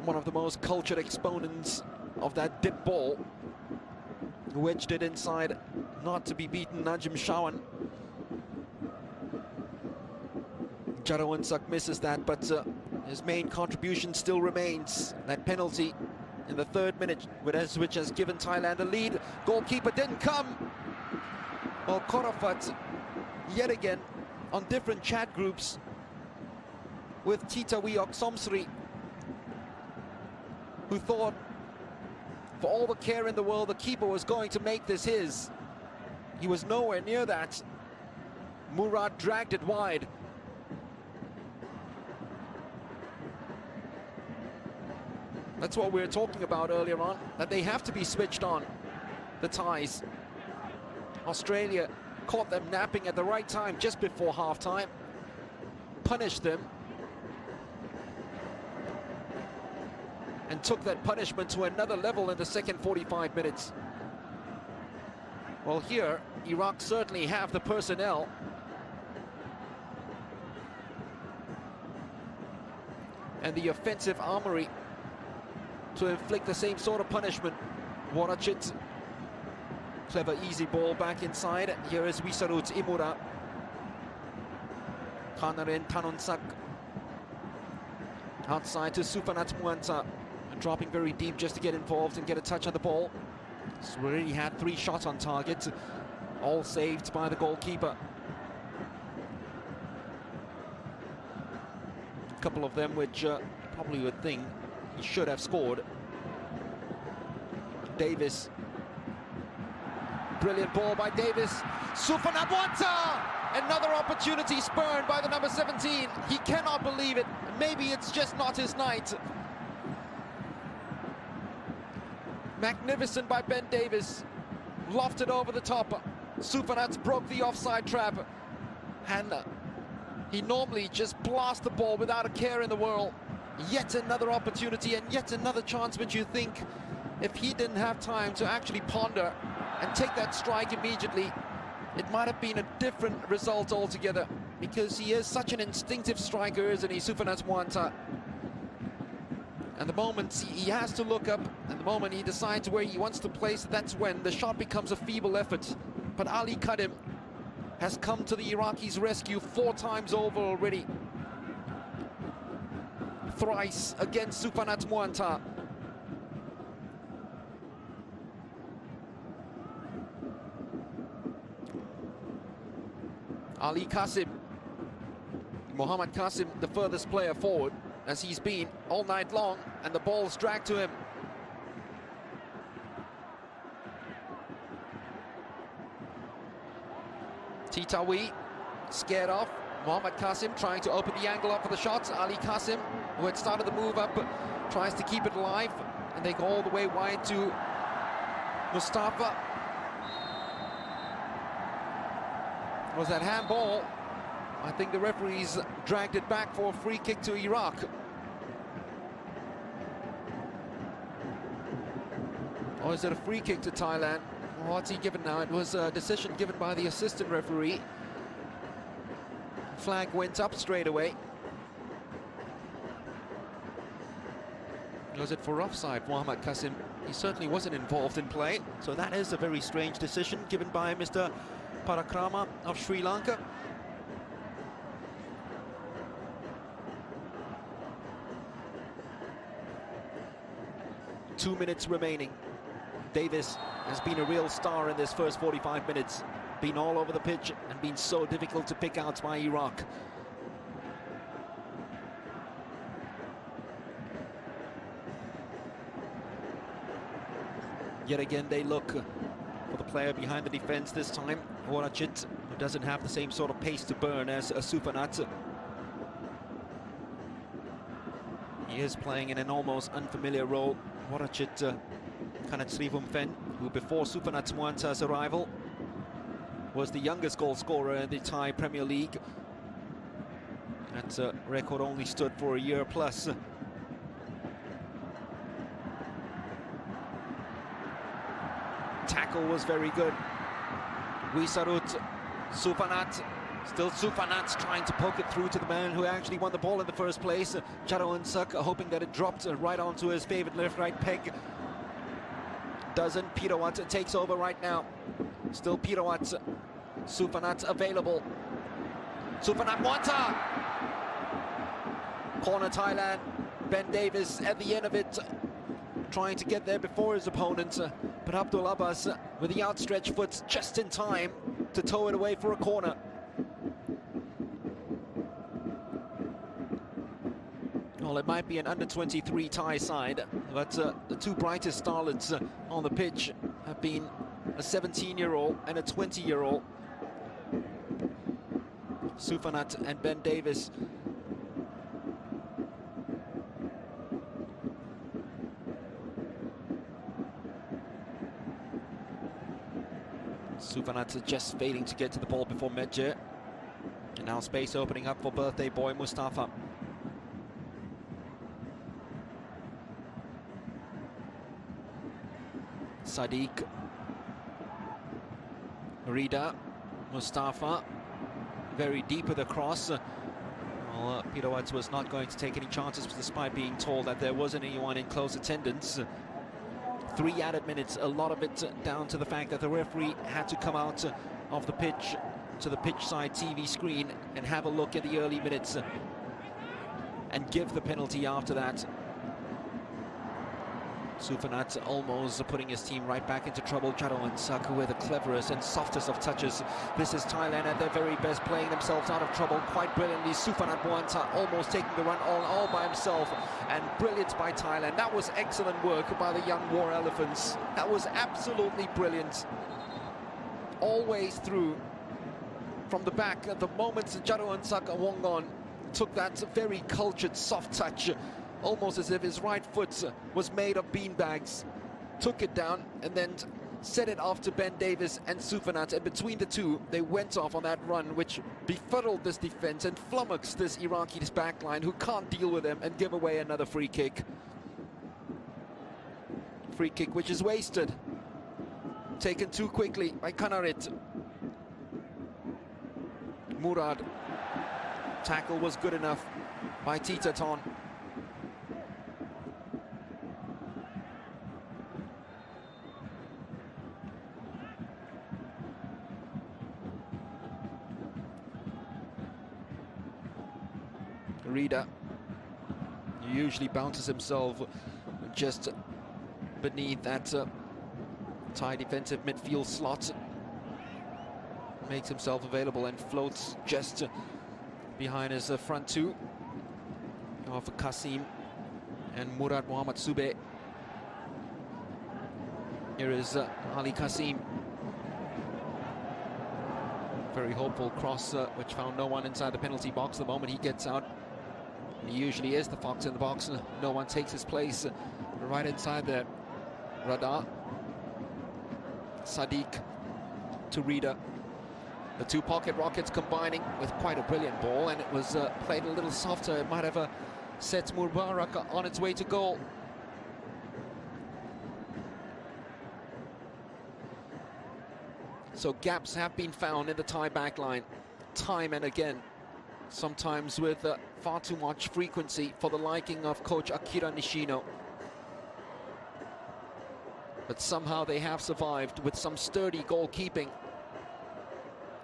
one of the most cultured exponents of that dip ball, wedged it inside, not to be beaten. Najim Shawan. Jadon Sak misses that, but his main contribution still remains. That penalty in the 3rd minute, which has given Thailand a lead. Goalkeeper didn't come. Well, Korafat, yet again, on different chat groups with Tita Wiok Somsri, who thought, for all the care in the world, the keeper was going to make this his. He was nowhere near that. Murad dragged it wide. That's what we were talking about earlier on, that they have to be switched on, the Thais. Australia caught them napping at the right time just before half-time, punished them, and took that punishment to another level in the second 45 minutes. Well, here, Iraq certainly have the personnel and the offensive armory to inflict the same sort of punishment. Warachit, clever easy ball back inside. And here is Wisarut Imura. Kanaren Tanonsak outside to Sufanat Muanta, dropping very deep just to get involved and get a touch on the ball. So we already had 3 shots on target, all saved by the goalkeeper. A couple of them which probably would think he should have scored. Davis. Brilliant ball by Davis. Sufanat Muanta! Another opportunity spurned by the number 17. He cannot believe it. Maybe it's just not his night. Magnificent by Ben Davis. Lofted over the top. Sufanat broke the offside trap. And he normally just blasts the ball without a care in the world. Yet another opportunity and yet another chance which you think, if he didn't have time to actually ponder and take that strike immediately, it might have been a different result altogether, because he is such an instinctive striker, isn't he, Sufanat Muanta? And the moment he has to look up, and the moment he decides where he wants to place, that's when the shot becomes a feeble effort. But Ali Kadim has come to the Iraqis' rescue 4 times over already. Thrice against Sufanat Muanta. Ali Qasim, Mohammad Qasim, the furthest player forward, as he's been all night long, and the ball's dragged to him. Titawi scared off. Mohammad Qasim trying to open the angle up for the shots. Ali Qasim, who had started the move up, tries to keep it alive, and they go all the way wide to Mustafa. Was that handball? I think the referees dragged it back for a free kick to Iraq. Or is it a free kick to Thailand? What's he given now? It was a decision given by the assistant referee. Flag went up straight away. Was it for offside, Mohammad Qasim? He certainly wasn't involved in play, so that is a very strange decision given by Mr. Parakrama of Sri Lanka. Two minutes remaining. Davis has been a real star in this first 45 minutes. Been all over the pitch and been so difficult to pick out by Iraq. Yet again they look for the player behind the defense this time, Warachit, who doesn't have the same sort of pace to burn as Sufanat. He is playing in an almost unfamiliar role. Warachit Kanat Srivumfen, who before Sufanat Muanta's arrival was the youngest goal scorer in the Thai Premier League. That record only stood for a year plus. Tackle was very good. Wisarut, Sufanat, still Sufanat trying to poke it through to the man who actually won the ball in the first place. Charoensak hoping that it dropped right onto his favorite left-right peg. Doesn't. Pirawat takes over right now. Still Pirawat. Sufanat available. Sufanat Muanta. Corner Thailand. Ben Davis at the end of it, trying to get there before his opponent. But Abdul Abbas with the outstretched foot just in time to tow it away for a corner. Well, it might be an under-23 Thai side, but the two brightest starlets on the pitch have been a 17-year-old and a 20-year-old. Sufanat and Ben Davis. Sufanat just failing to get to the ball before Medje. And now space opening up for birthday boy Mustafa. Sadiq, Rida, Mustafa, very deep with the cross. Well, Peter Watts was not going to take any chances despite being told that there wasn't anyone in close attendance. 3 added minutes, a lot of it down to the fact that the referee had to come out of the pitch to the pitch side TV screen and have a look at the early minutes and give the penalty after that. Sufanat almost putting his team right back into trouble. Charoensak with the cleverest and softest of touches. This is Thailand at their very best, playing themselves out of trouble quite brilliantly. Sufanat Muanta almost taking the run all by himself, and brilliant by Thailand. That was excellent work by the young War Elephants. That was absolutely brilliant. Always through from the back. At the moment Charoensak Wongon took that very cultured soft touch, almost as if his right foot was made of beanbags, took it down and then set it off to Ben Davis and Sufanat, and between the two they went off on that run, which befuddled this defense and flummoxed this Iraqis backline, who can't deal with them, and give away another free kick. Free kick which is wasted, taken too quickly by Kanarit. Murad, tackle was good enough by Titaton. Turida usually bounces himself just beneath that Thai defensive midfield slot, makes himself available and floats just behind his front two of Kasim and Murad Mohammad Sube. Here is Ali Kasim. Very hopeful cross, which found no one inside the penalty box. The moment he gets out, he usually is the fox in the box. No one takes his place right inside the radar. Sadiq, Turida. The two pocket rockets combining with quite a brilliant ball, and it was played a little softer. It might have set Mubarak on its way to goal. So gaps have been found in the Thai backline time and again, sometimes with far too much frequency for the liking of coach Akira Nishino. But somehow they have survived with some sturdy goalkeeping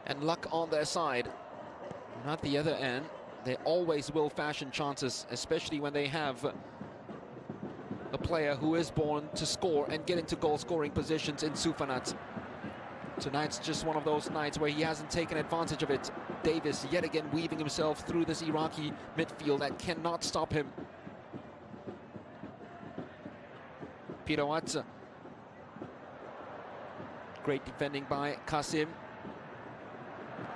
and luck on their side. And at the other end, they always will fashion chances, especially when they have a player who is born to score and get into goal-scoring positions in Sufanat. Tonight's just one of those nights where he hasn't taken advantage of it. Davis yet again weaving himself through this Iraqi midfield that cannot stop him. Pirawat. Great defending by Kasim.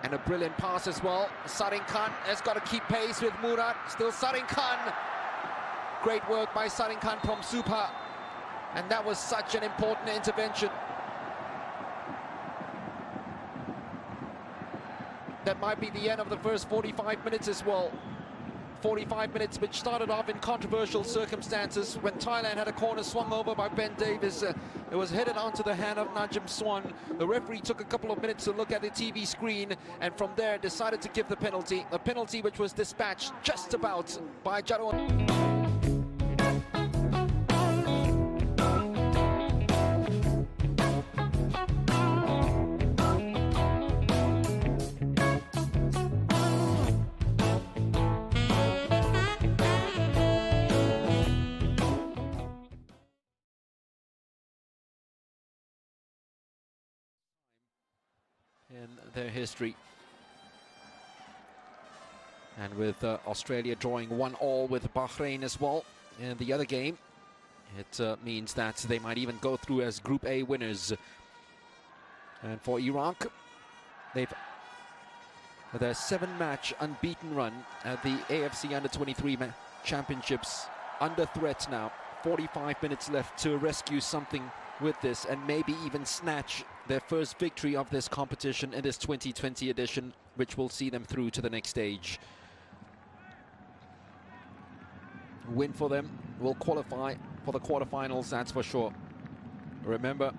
And a brilliant pass as well. Sarin Khan has got to keep pace with Murad. Still Sarin Khan. Great work by Sarin Khan from Supa. And that was such an important intervention. That might be the end of the first 45 minutes as well. 45 minutes which started off in controversial circumstances when Thailand had a corner swung over by Ben Davis. It was headed onto the hand of Najim Swan. The referee took a couple of minutes to look at the TV screen and from there decided to give the penalty. A penalty which was dispatched just about by Jarwan. In their history. And with Australia drawing 1-1 with Bahrain as well in the other game, it means that they might even go through as Group A winners. And for Iraq, they've their 7-match unbeaten run at the AFC U23 Championships under threat now. 45 minutes left to rescue something with this and maybe even snatch their first victory of this competition in this 2020 edition, which will see them through to the next stage. Win for them will qualify for the quarterfinals, that's for sure. Remember,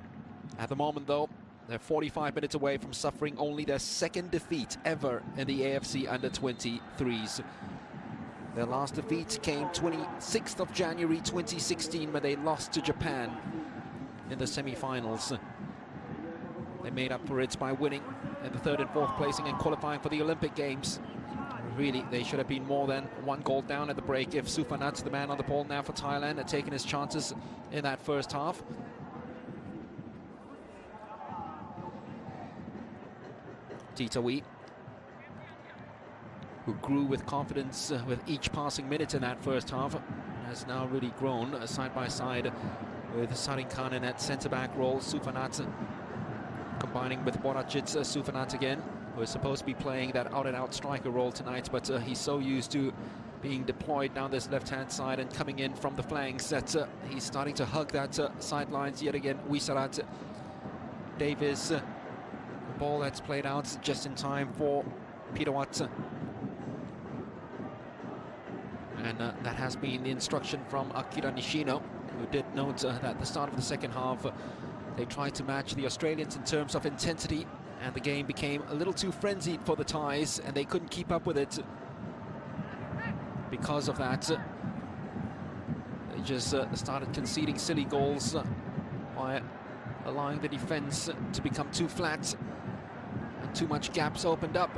at the moment though, they're 45 minutes away from suffering only their second defeat ever in the AFC Under-23s. Their last defeat came 26th of January 2016 when they lost to Japan in the semi-finals. They made up for it by winning in the 3rd and 4th placing and qualifying for the Olympic Games. Really, they should have been more than 1 goal down at the break if Sufanat, the man on the ball now for Thailand, had taken his chances in that first half. Titawi, who grew with confidence with each passing minute in that first half, has now really grown side by side with Sarin Khan in that centre-back role. Sufanat combining with Boracic. Sufanat again, who is supposed to be playing that out-and-out striker role tonight, but he's so used to being deployed down this left-hand side and coming in from the flanks that he's starting to hug that sidelines yet again. Wisarat, Davis, the ball that's played out just in time for Pirawat. And that has been the instruction from Akira Nishino, who did note that at the start of the second half they tried to match the Australians in terms of intensity, and the game became a little too frenzied for the Thais, and they couldn't keep up with it. Because of that, they just started conceding silly goals by allowing the defense to become too flat, and too much gaps opened up.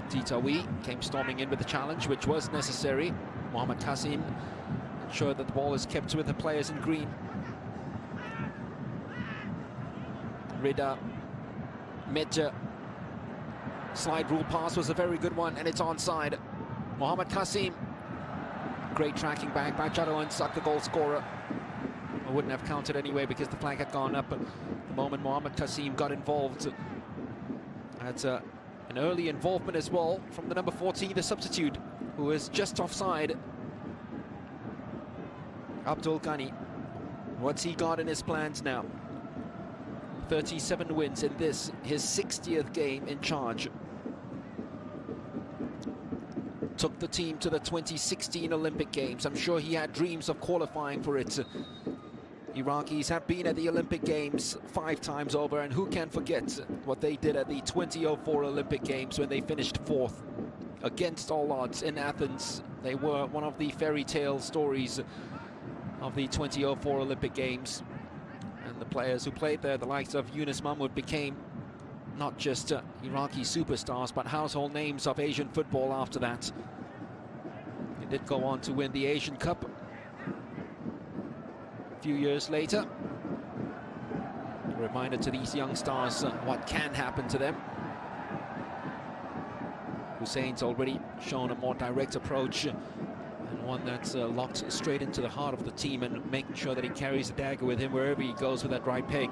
Titawi came storming in with the challenge, which was necessary. Mohammad Kasim ensured that the ball is kept with the players in green. Rida, Medja. Slide rule pass was a very good one, and it's onside. Mohammad Kasim. Great tracking back by Jadon, the goal scorer. I wouldn't have counted anyway because the flag had gone up, but the moment Mohammad Kasim got involved, had an early involvement as well from the number 14, the substitute, who was just offside. Abdul Ghani. What's he got in his plans now? 37 wins in this, his 60th game in charge. Took the team to the 2016 Olympic Games. I'm sure he had dreams of qualifying for it. Iraqis have been at the Olympic Games 5 times over, and who can forget what they did at the 2004 Olympic Games when they finished 4th. Against all odds in Athens, they were one of the fairy tale stories of the 2004 Olympic Games. And the players who played there, the likes of Yunus Mahmoud, became not just Iraqi superstars, but household names of Asian football after that. They did go on to win the Asian Cup a few years later. A reminder to these young stars what can happen to them. Hussein's already shown a more direct approach, and one that's locked straight into the heart of the team and making sure that he carries the dagger with him wherever he goes with that right peg.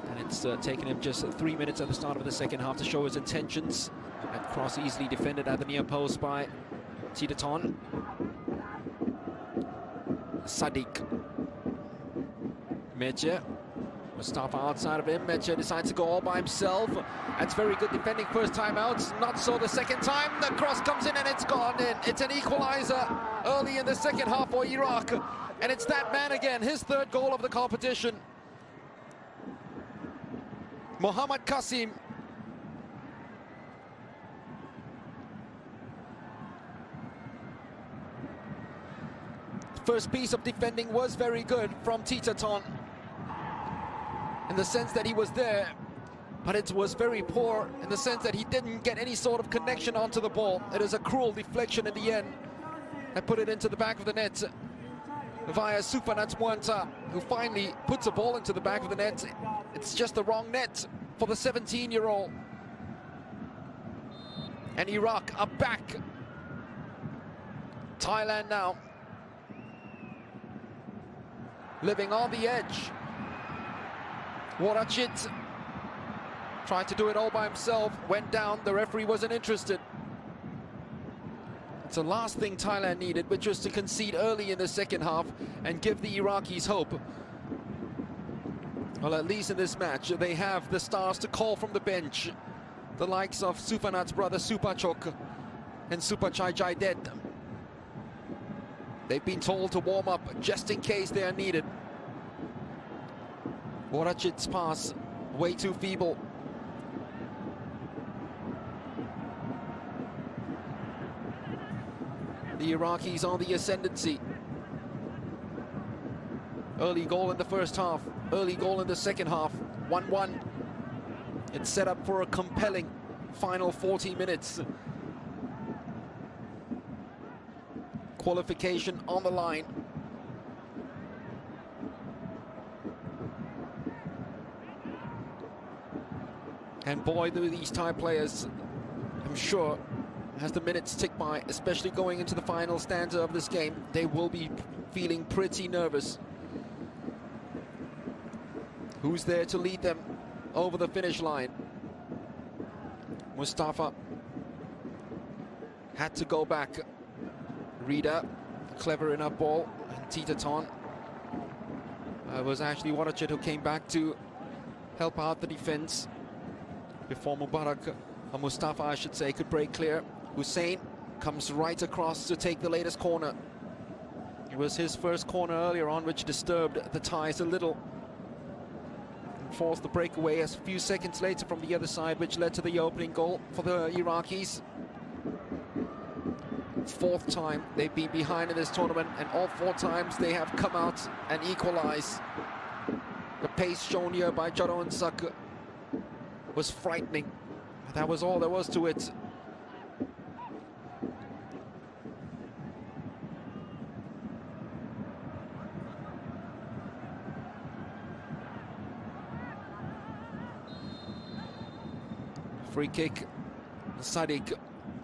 And it's taken him just 3 minutes at the start of the second half to show his intentions. That cross easily defended at the near post by Titaton. Sadiq. Medja. Mustafa outside of him. Medja decides to go all by himself. That's very good defending first time out. Not so the second time. The cross comes in and it's gone in. It's an equalizer early in the second half for Iraq. And it's that man again, his 3rd goal of the competition. Mohammad Kasim. First piece of defending was very good from Titaton, in the sense that he was there, but it was very poor in the sense that he didn't get any sort of connection onto the ball. It is a cruel deflection in the end that put it into the back of the net via Sufanat Muanta, who finally puts a ball into the back of the net. It's just the wrong net for the 17-year-old. And Iraq are back. Thailand now living on the edge. Warachit tried to do it all by himself, went down, the referee wasn't interested. It's the last thing Thailand needed, which was to concede early in the second half and give the Iraqis hope. Well, at least in this match, they have the stars to call from the bench. The likes of Sufanat's brother Supachok and Supachai Jaidet. They've been told to warm up just in case they are needed. Warachit's pass, way too feeble. The Iraqis on the ascendancy. Early goal in the first half, early goal in the second half, 1-1. It's set up for a compelling final 40 minutes. Qualification on the line. And boy, do these Thai players, I'm sure, as the minutes tick by, especially going into the final stanza of this game, they will be feeling pretty nervous. Who's there to lead them over the finish line? Mustafa had to go back. Rida, clever enough ball, and Titaton. It was actually Warachit who came back to help out the defense before Mubarak, or Mustafa I should say, could break clear. Hussein comes right across to take the latest corner. It was his first corner earlier on which disturbed the Thais a little and forced the breakaway a few seconds later from the other side, which led to the opening goal for the Iraqis. 4th time they've been behind in this tournament, and all 4 times they have come out and equalized. The pace shown here by Jadon Sak was frightening. That was all there was to it. Free kick. Sadiq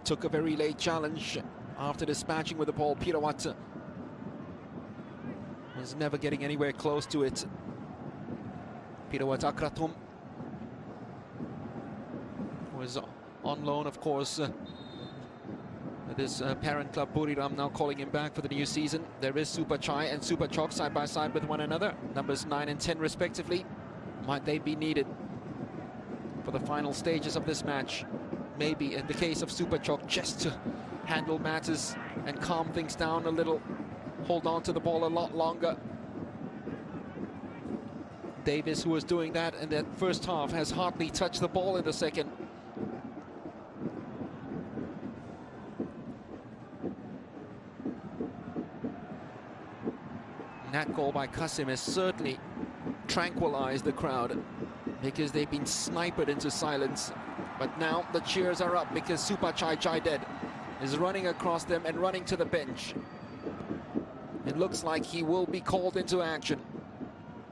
took a very late challenge after dispatching with the ball. Pirawat was never getting anywhere close to it. Pirawat Akratum was on loan, of course. This parent club Buriram now calling him back for the new season. There is Super Chai and Super Chok side by side with one another, numbers 9 and 10 respectively. Might they be needed for the final stages of this match? Maybe in the case of Super Chok, just to handle matters and calm things down a little, hold on to the ball a lot longer. Davis, who was doing that in that first half, has hardly touched the ball in the second. That goal by Kasim has certainly tranquilized the crowd, because they've been sniped into silence. But now the cheers are up because Supachai Jaided is running across them and running to the bench. It looks like he will be called into action.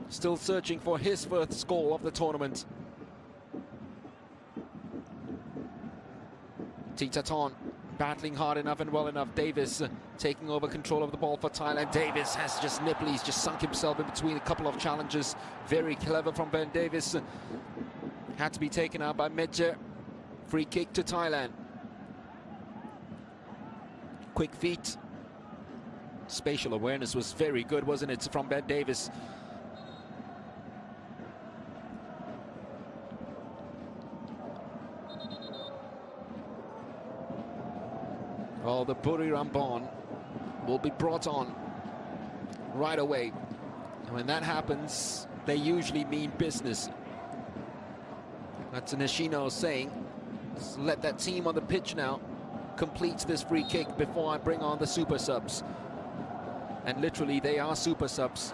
Still searching for his first goal of the tournament. Titaton battling hard enough and well enough. Davis taking over control of the ball for Thailand. Davis has just He's just sunk himself in between a couple of challenges. Very clever from Ben Davis. Had to be taken out by Medje. Free kick to Thailand. Quick feet. Spatial awareness was very good, wasn't it, from Ben Davis? Well, the Buriram Bon will be brought on right away. And when that happens, they usually mean business. That's Nishino saying, let that team on the pitch now complete this free kick before I bring on the super subs. And literally, they are super subs.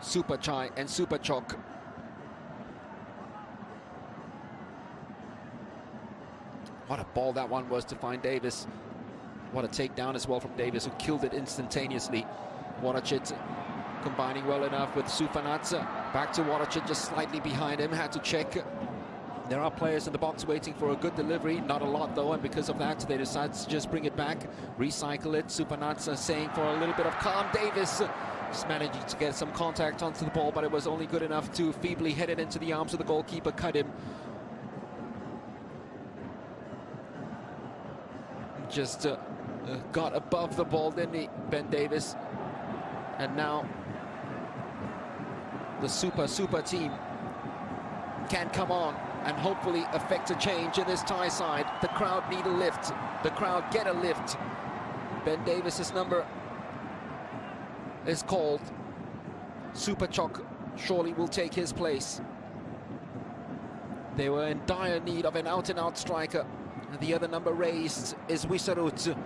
Super Chai and Super Chok. What a ball that one was to find Davis. What a takedown as well from Davis, who killed it instantaneously. Warachit combining well enough with Sufanatsa. Back to Warachit, just slightly behind him. Had to check. There are players in the box waiting for a good delivery. Not a lot, though, and because of that, they decide to just bring it back, recycle it. Sufanatsa saying for a little bit of calm. Davis just managing to get some contact onto the ball, but it was only good enough to feebly head it into the arms of the goalkeeper, cut him. Just got above the ball, didn't he, Ben Davis? And now the super team can come on and hopefully affect a change in this Thai side. The crowd need a lift. The crowd get a lift. Ben Davis's number is called. Super Chok surely will take his place. They were in dire need of an out-and-out striker. And the other number raised is Wisarut.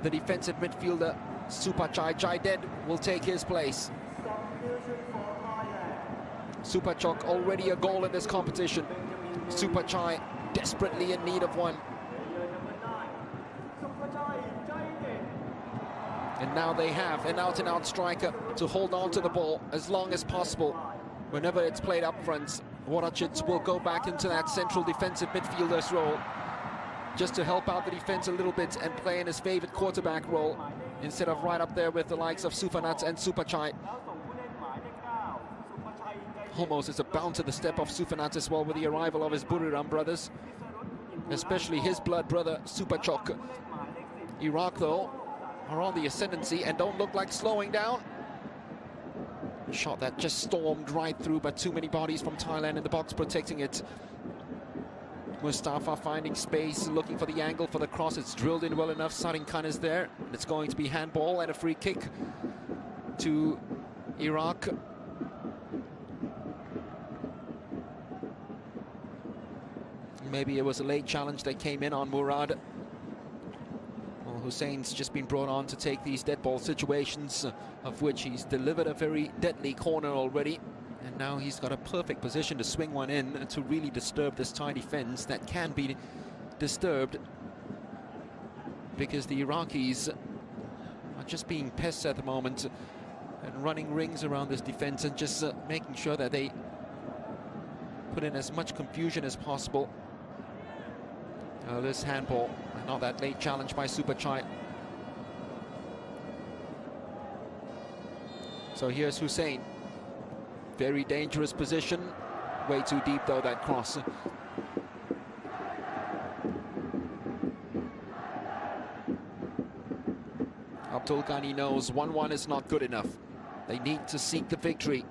The defensive midfielder, Supachai Jaided, will take his place. Super Chok already a goal in this competition. Supachai desperately in need of one. And now they have an out-and-out striker to hold on to the ball as long as possible. Whenever it's played up front, Warachit will go back into that central defensive midfielder's role, just to help out the defense a little bit and play in his favorite quarterback role, instead of right up there with the likes of Sufanat and Supachai. Almost is a bound to the step of Sufanat as well with the arrival of his Buriram brothers, especially his blood brother Supachok. Iraq, though, are on the ascendancy and don't look like slowing down. Shot that just stormed right through, but too many bodies from Thailand in the box protecting it. Mustafa finding space, looking for the angle for the cross. It's drilled in well enough. Sarin Khan is there. It's going to be handball and a free kick to Iraq. Maybe it was a late challenge that came in on Murad. Well, Hussein's just been brought on to take these dead ball situations, of which he's delivered a very deadly corner already. And now he's got a perfect position to swing one in to really disturb this Thai defense that can be disturbed because the Iraqis are just being pests at the moment and running rings around this defense and just making sure that they put in as much confusion as possible. This handball, and not that late challenge by Supachai. So here's Hussein. Very dangerous position. Way too deep though, that cross. Abdul Ghani knows 1-1 is not good enough. They need to seek the victory.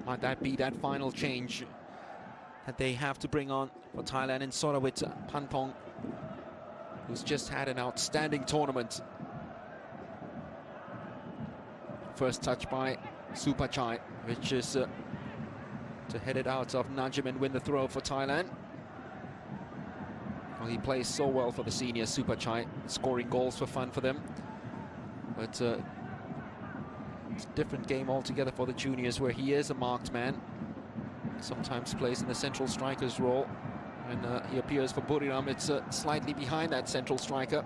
Might that be that final change that they have to bring on for Thailand in Sorawit Pantong, who's just had an outstanding tournament. First touch by Supachai, which is to head it out of Najim and win the throw for Thailand. Well, he plays so well for the senior Supachai, scoring goals for fun for them. But it's a different game altogether for the juniors, where he is a marked man. Sometimes plays in the central striker's role. When he appears for Buriram, it's slightly behind that central striker.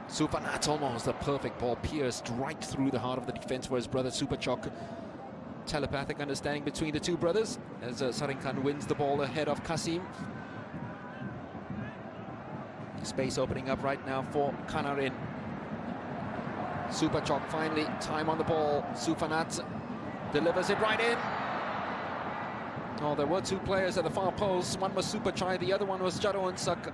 Supanat, almost a perfect ball, pierced right through the heart of the defense for his brother Supachok. Telepathic understanding between the two brothers as Sarinkan wins the ball ahead of Kasim. Space opening up right now for Kanarin. Supachok finally, time on the ball. Sufanat delivers it right in. Oh, there were two players at the far post. One was Supachai, the other one was Jadon Sak.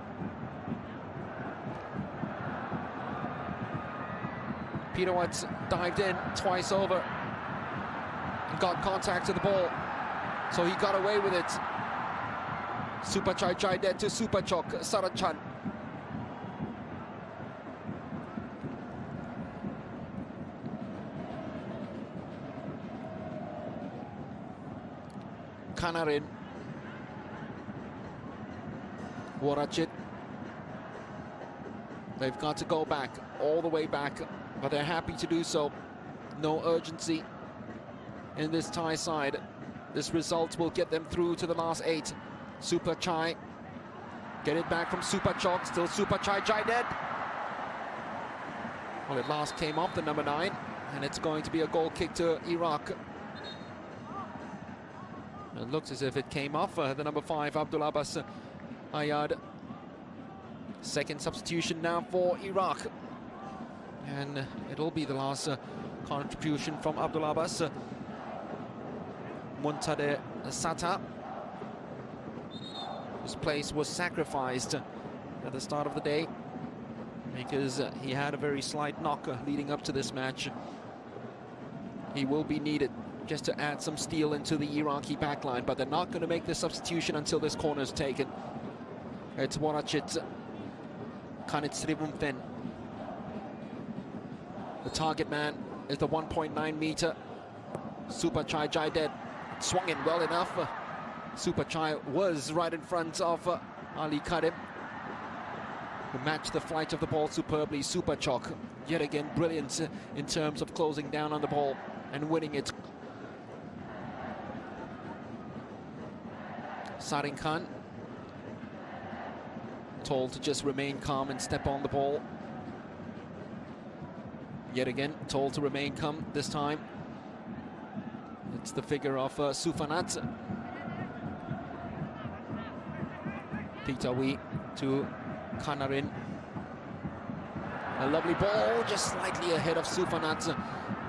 Pirouette dived in twice over and got contact to the ball, so he got away with it. Supachai Jaidet to Supachok, Sarachan. Kanarin. Warachit. They've got to go back, all the way back, but they're happy to do so. No urgency in this Thai side. This result will get them through to the last 8. Supachai. Get it back from Supachok. Still Supachai Jaidet. Well, it last came off the number 9, and it's going to be a goal kick to Iraq. It looks as if it came off the number 5, Abdul Abbas Ayad. Second substitution now for Iraq. And it'll be the last contribution from Abdul Abbas. Muntadeh Sata. His place was sacrificed at the start of the day because he had a very slight knock leading up to this match. He will be needed just to add some steel into the Iraqi backline, but they're not going to make the substitution until this corner is taken. It's Warachit Kanit Srivumfen. The target man is the 1.9 meter Supachai Jaidet. Swung in well enough. Supachai was right in front of Ali Karim, who matched the flight of the ball superbly. Supachok, yet again, brilliant in terms of closing down on the ball and winning it. Sarin Khan told to just remain calm and step on the ball. Yet again, told to remain calm this time. It's the figure of Sufanat. Pitawi to Kanarin. A lovely ball, just slightly ahead of Sufanat.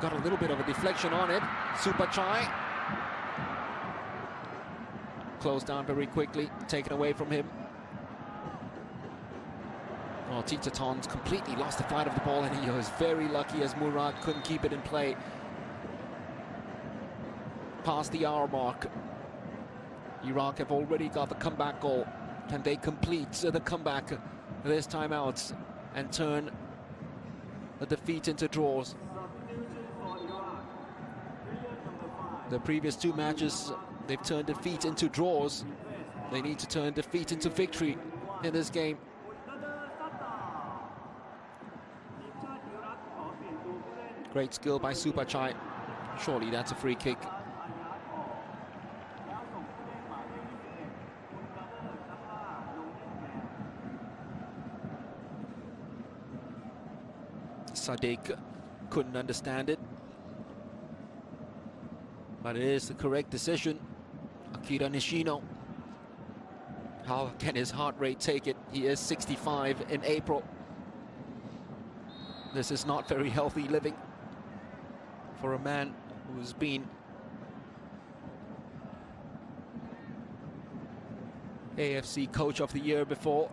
Got a little bit of a deflection on it. Supachai. Closed down very quickly, taken away from him. Oh, Tita Tons completely lost the flight of the ball, and he was very lucky as Murad couldn't keep it in play. Past the hour mark. Iraq have already got the comeback goal. Can they complete the comeback this time out and turn the defeat into draws? The previous 2 matches, they've turned defeat into draws. They need to turn defeat into victory in this game. Great skill by Supachai. Surely that's a free kick. Sadiq couldn't understand it. But it is the correct decision. Akira Nishino. How can his heart rate take it? He is 65 in April. This is not very healthy living for a man who's been AFC Coach of the Year before.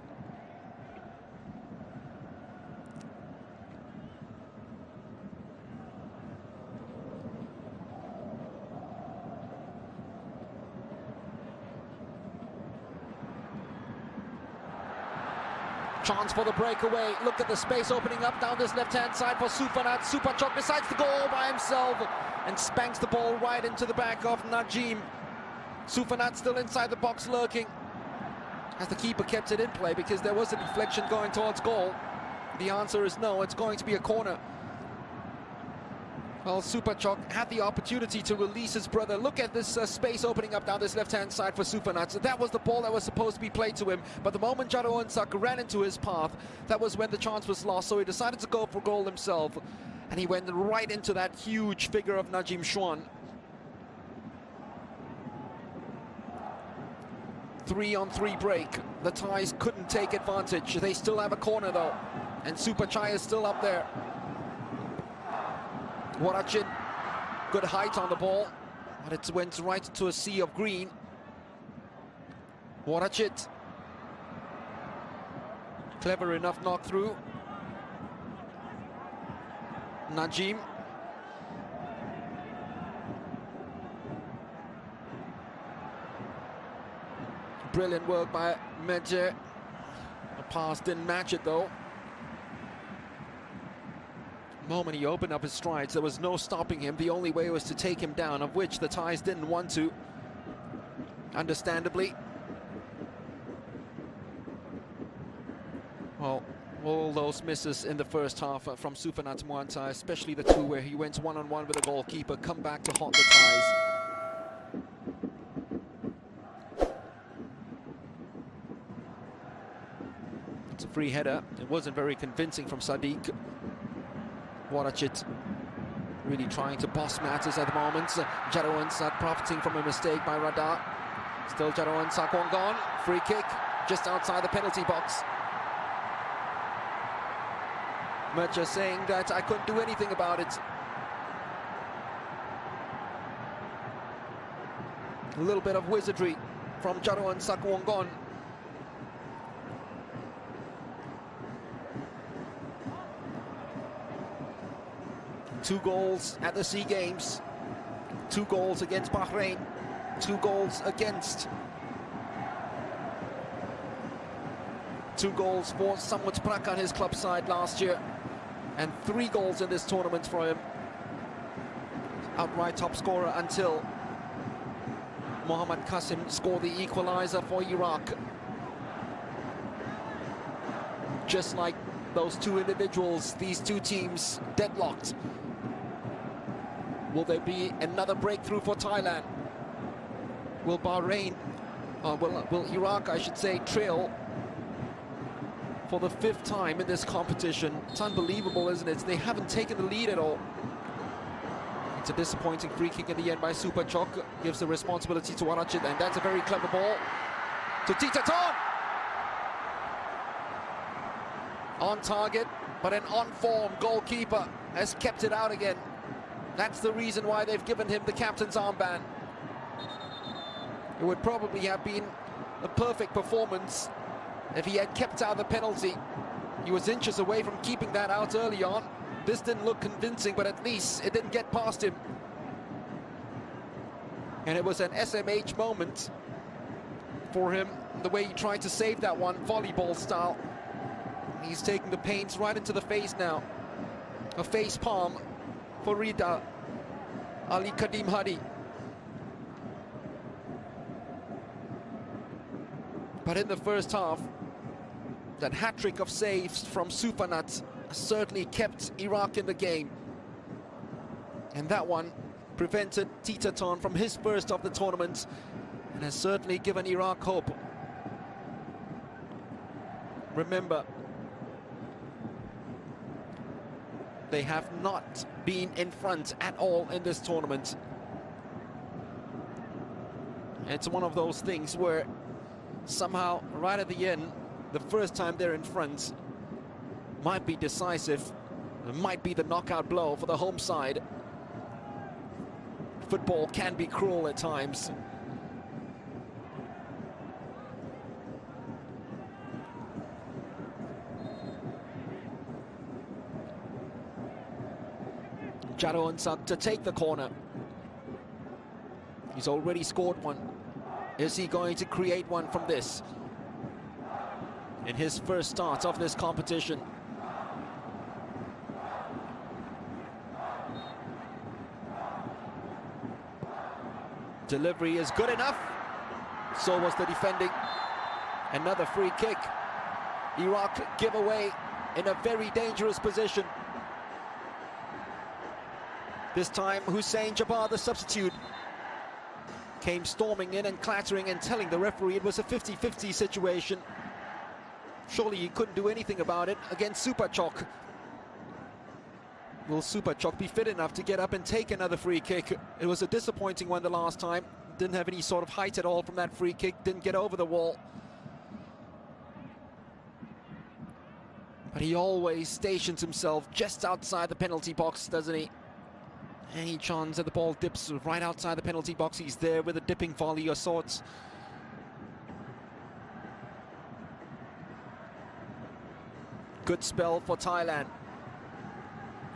Chance for the breakaway. Look at the space opening up down this left-hand side for Sufanat. Supachok decides to go all by himself and spanks the ball right into the back of Najim. Sufanat still inside the box lurking. Has the keeper kept it in play because there was a deflection going towards goal? The answer is no, it's going to be a corner. Well, Supachok had the opportunity to release his brother. Look at this space opening up down this left-hand side for Sufanat. So that was the ball that was supposed to be played to him. But the moment Jaro Unsak ran into his path, that was when the chance was lost. So he decided to go for goal himself. And he went right into that huge figure of Najim Chouan. 3-on-3 break. The Thais couldn't take advantage. They still have a corner though. And Supachai is still up there. Warachin, good height on the ball, but it went right into a sea of green. Warachit, clever enough knock through. Najim. Brilliant work by Medje. The pass didn't match it though. The moment he opened up his strides, there was no stopping him. The only way was to take him down, of which the Thais didn't want to, understandably. Well, all those misses in the first half from Sufanat Muanta, especially the two where he went one-on-one with the goalkeeper, come back to haunt the Thais. It's a free header. It wasn't very convincing from Sadiq. Warachit really trying to boss matters at the moment. Jaro Unsak profiting from a mistake by Radar. Still Jaro Unsak gone. Free kick just outside the penalty box. Mercha saying that I couldn't do anything about it. A little bit of wizardry from Jaro Unsak gone. Two goals at the SEA Games, 2 goals against Bahrain, 2 goals against, 2 goals for Samut Prakan, his club side last year, and 3 goals in this tournament for him. Outright top scorer until Mohammad Qasim scored the equalizer for Iraq. Just like those 2 individuals, these 2 teams deadlocked. Will there be another breakthrough for Thailand? Will Bahrain, will Iraq, I should say, trail for the 5th time in this competition? It's unbelievable, isn't it? They haven't taken the lead at all. It's a disappointing free kick in the end by Supachok. Gives the responsibility to Warachit, and that's a very clever ball to Titaton. On target, but an on-form goalkeeper has kept it out again. That's the reason why they've given him the captain's armband. It would probably have been a perfect performance if he had kept out the penalty. He was inches away from keeping that out early on. This didn't look convincing, but at least it didn't get past him. And it was an SMH moment for him, the way he tried to save that one, volleyball style. He's taking the pains right into the face now. A face palm for Rida Ali Kadim Hadi. But in the first half, that hat-trick of saves from Sufanat certainly kept Iraq in the game. And that one prevented Titaton from his first of the tournament and has certainly given Iraq hope. Remember, They have not been in front at all in this tournament. It's one of those things where somehow, right at the end, the first time they're in front might be decisive. It might be the knockout blow for the home side. Football can be cruel at times. Jaroensak to take the corner. He's already scored one. Is he going to create one from this? In his first start of this competition. Delivery is good enough. So was the defending. Another free kick. Iraq give away in a very dangerous position. This time Hussein Jabbar, the substitute, came storming in and clattering and telling the referee it was a 50-50 situation. Surely he couldn't do anything about it against Superchok. Will Superchok be fit enough to get up and take another free kick? It was a disappointing one the last time. Didn't have any sort of height at all from that free kick. Didn't get over the wall. But he always stations himself just outside the penalty box, doesn't he? Any chance that the ball dips right outside the penalty box, he's there with a dipping volley of sorts. Good spell for Thailand.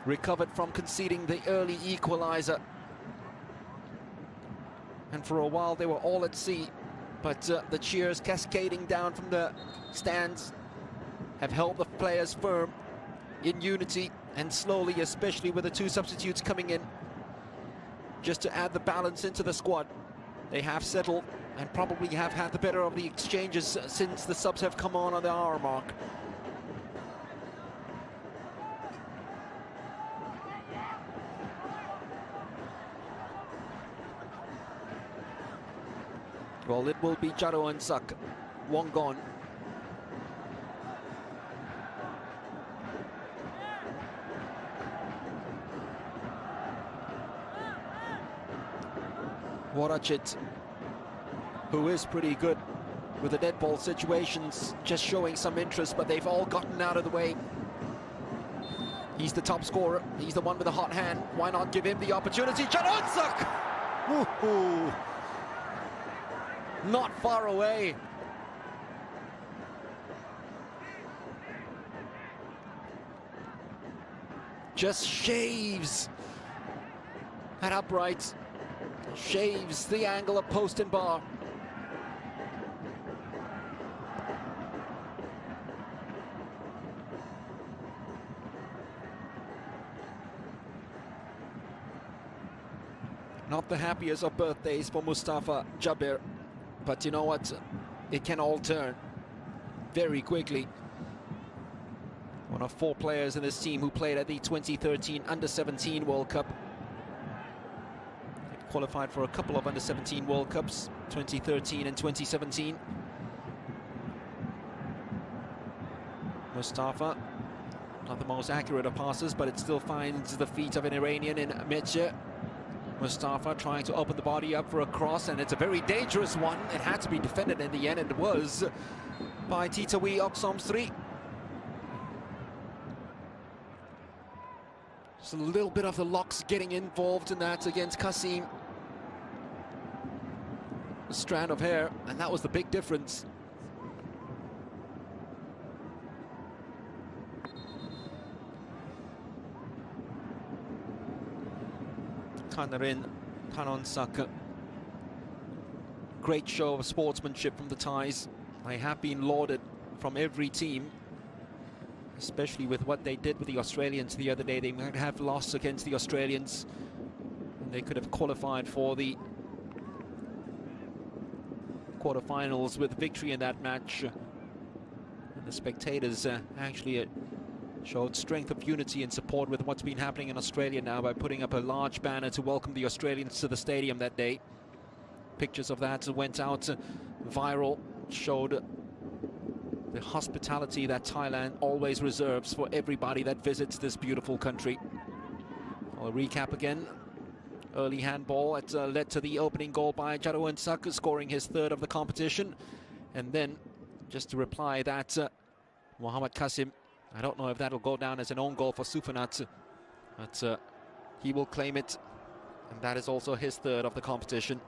Recovered from conceding the early equalizer. And for a while they were all at sea. But the cheers cascading down from the stands have held the players firm in unity, and slowly, especially with the two substitutes coming in, just to add the balance into the squad. They have settled and probably have had the better of the exchanges since the subs have come on the hour mark. Well, it will be Jaroensak. One gone. Warachit, who is pretty good with the dead ball situations, just showing some interest, but they've all gotten out of the way. He's the top scorer. He's the one with the hot hand. Why not give him the opportunity? Jaroensak! Woohoo! Not far away. Just shaves that upright. Shaves the angle of post and bar. Not the happiest of birthdays for Mustafa Jabir, but you know what? It can all turn very quickly. One of 4 players in this team who played at the 2013 Under-17 World Cup. Qualified for a couple of Under-17 World Cups, 2013 and 2017. Mustafa, not the most accurate of passes, but it still finds the feet of an Iranian in Meche. Mustafa trying to open the body up for a cross, and it's a very dangerous one. It had to be defended in the end, and it was by Titawi Oksomsri. Just a little bit of the locks getting involved in that against Kasim. A strand of hair, and that was the big difference. Kanarin Kanonsak. Great show of sportsmanship from the Thais. They have been lauded from every team, especially with what they did with the Australians the other day. They might have lost against the Australians, and they could have qualified for the quarterfinals with victory in that match. And the spectators actually showed strength of unity and support with what's been happening in Australia now by putting up a large banner to welcome the Australians to the stadium that day. Pictures of that went out viral, showed the hospitality that Thailand always reserves for everybody that visits this beautiful country. I'll recap again. Early handball led to the opening goal by Jarawonsak, scoring his third of the competition. And then, just to reply that, Mohammad Qasim, I don't know if that'll go down as an own goal for Sufanat, but he will claim it. And that is also his third of the competition.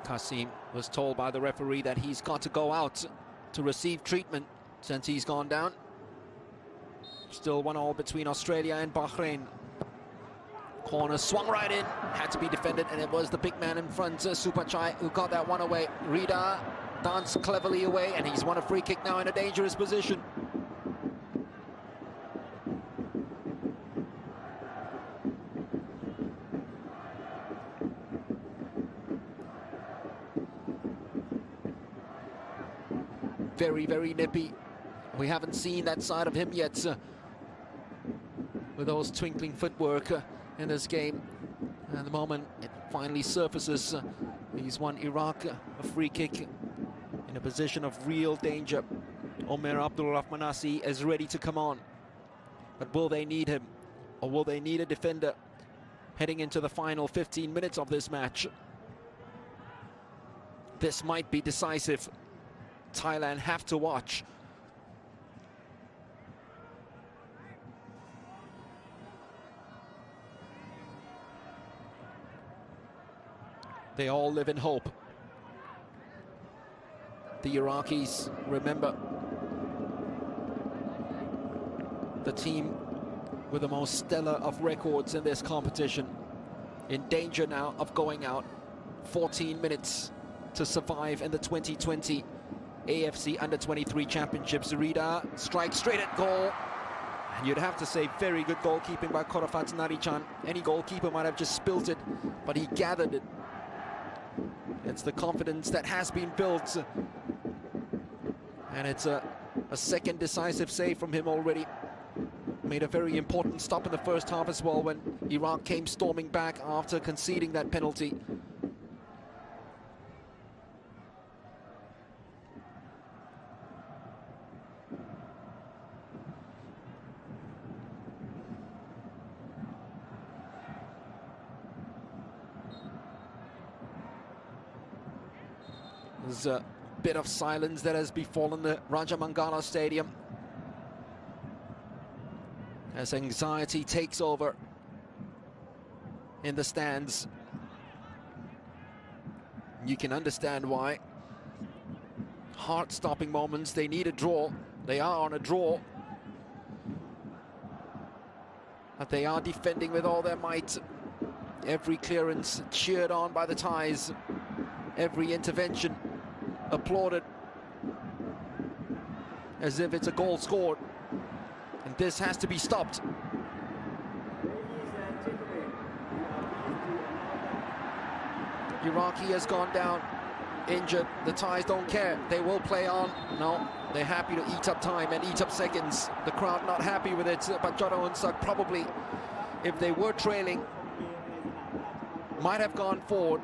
Qasim was told by the referee that he's got to go out to receive treatment since he's gone down. Still 1-1 between Australia and Bahrain. Corner swung right in, had to be defended, and it was the big man in front, Supachai, who got that one away. Rida danced cleverly away, and he's won a free kick now in a dangerous position. Very, very nippy. We haven't seen that side of him yet with those twinkling footwork in this game. And the moment it finally surfaces, he's won Iraq a free kick in a position of real danger. Omer Abdul Rahmanasi is ready to come on. But will they need him? Or will they need a defender heading into the final 15 minutes of this match? This might be decisive. Thailand have to watch. They all live in hope. The Iraqis, remember, the team with the most stellar of records in this competition, in danger now of going out. 14 minutes to survive in the 2020 AFC Under-23 Championships. Rida strikes straight at goal. And you'd have to say very good goalkeeping by Korafat Narichan. Any goalkeeper might have just spilt it, but he gathered it. It's the confidence that has been built. And it's a second decisive save from him already. Made a very important stop in the first half as well when Iraq came storming back after conceding that penalty. There's a bit of silence that has befallen the Raja Mangala Stadium as anxiety takes over in the stands. You can understand why. Heart-stopping moments. They need a draw. They are on a draw. But they are defending with all their might. Every clearance cheered on by the Thais. Every intervention applauded as if it's a goal scored, and this has to be stopped. Iraqi has gone down injured. The Thais don't care, they will play on. No, they're happy to eat up time and eat up seconds. The crowd not happy with it, but Jarawonsak probably, if they were trailing, might have gone forward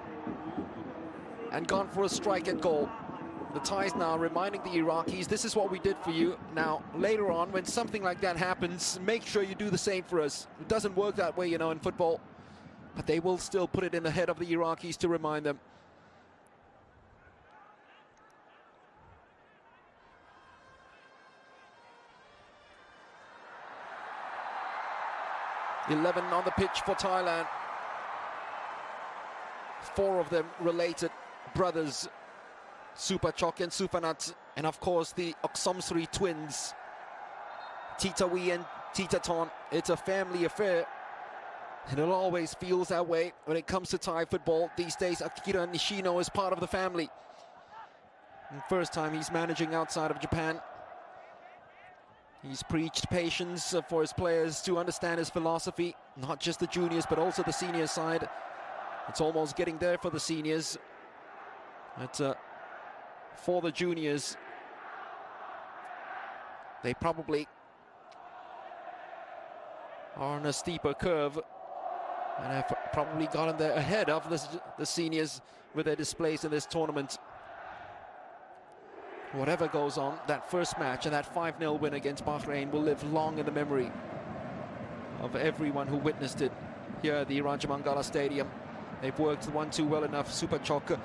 and gone for a strike at goal. The Thais now reminding the Iraqis, this is what we did for you. Now, later on, when something like that happens, make sure you do the same for us. It doesn't work that way, you know, in football. But they will still put it in the head of the Iraqis to remind them. "11 on the pitch for Thailand. 4 of them related brothers, Supachok and Sufanat, and of course the Oksomsri twins, Titawi and Titaton. It's a family affair, and it always feels that way when it comes to Thai football. These days, Akira Nishino is part of the family. And first time he's managing outside of Japan. He's preached patience for his players to understand his philosophy, not just the juniors, but also the senior side. It's almost getting there for the seniors. But for the juniors, they probably are on a steeper curve and have probably gotten there ahead of the seniors with their displays in this tournament. Whatever goes on, that first match and that 5-0 win against Bahrain will live long in the memory of everyone who witnessed it here at the Rajamangala Stadium. They've worked 1-2 well enough. Super Chok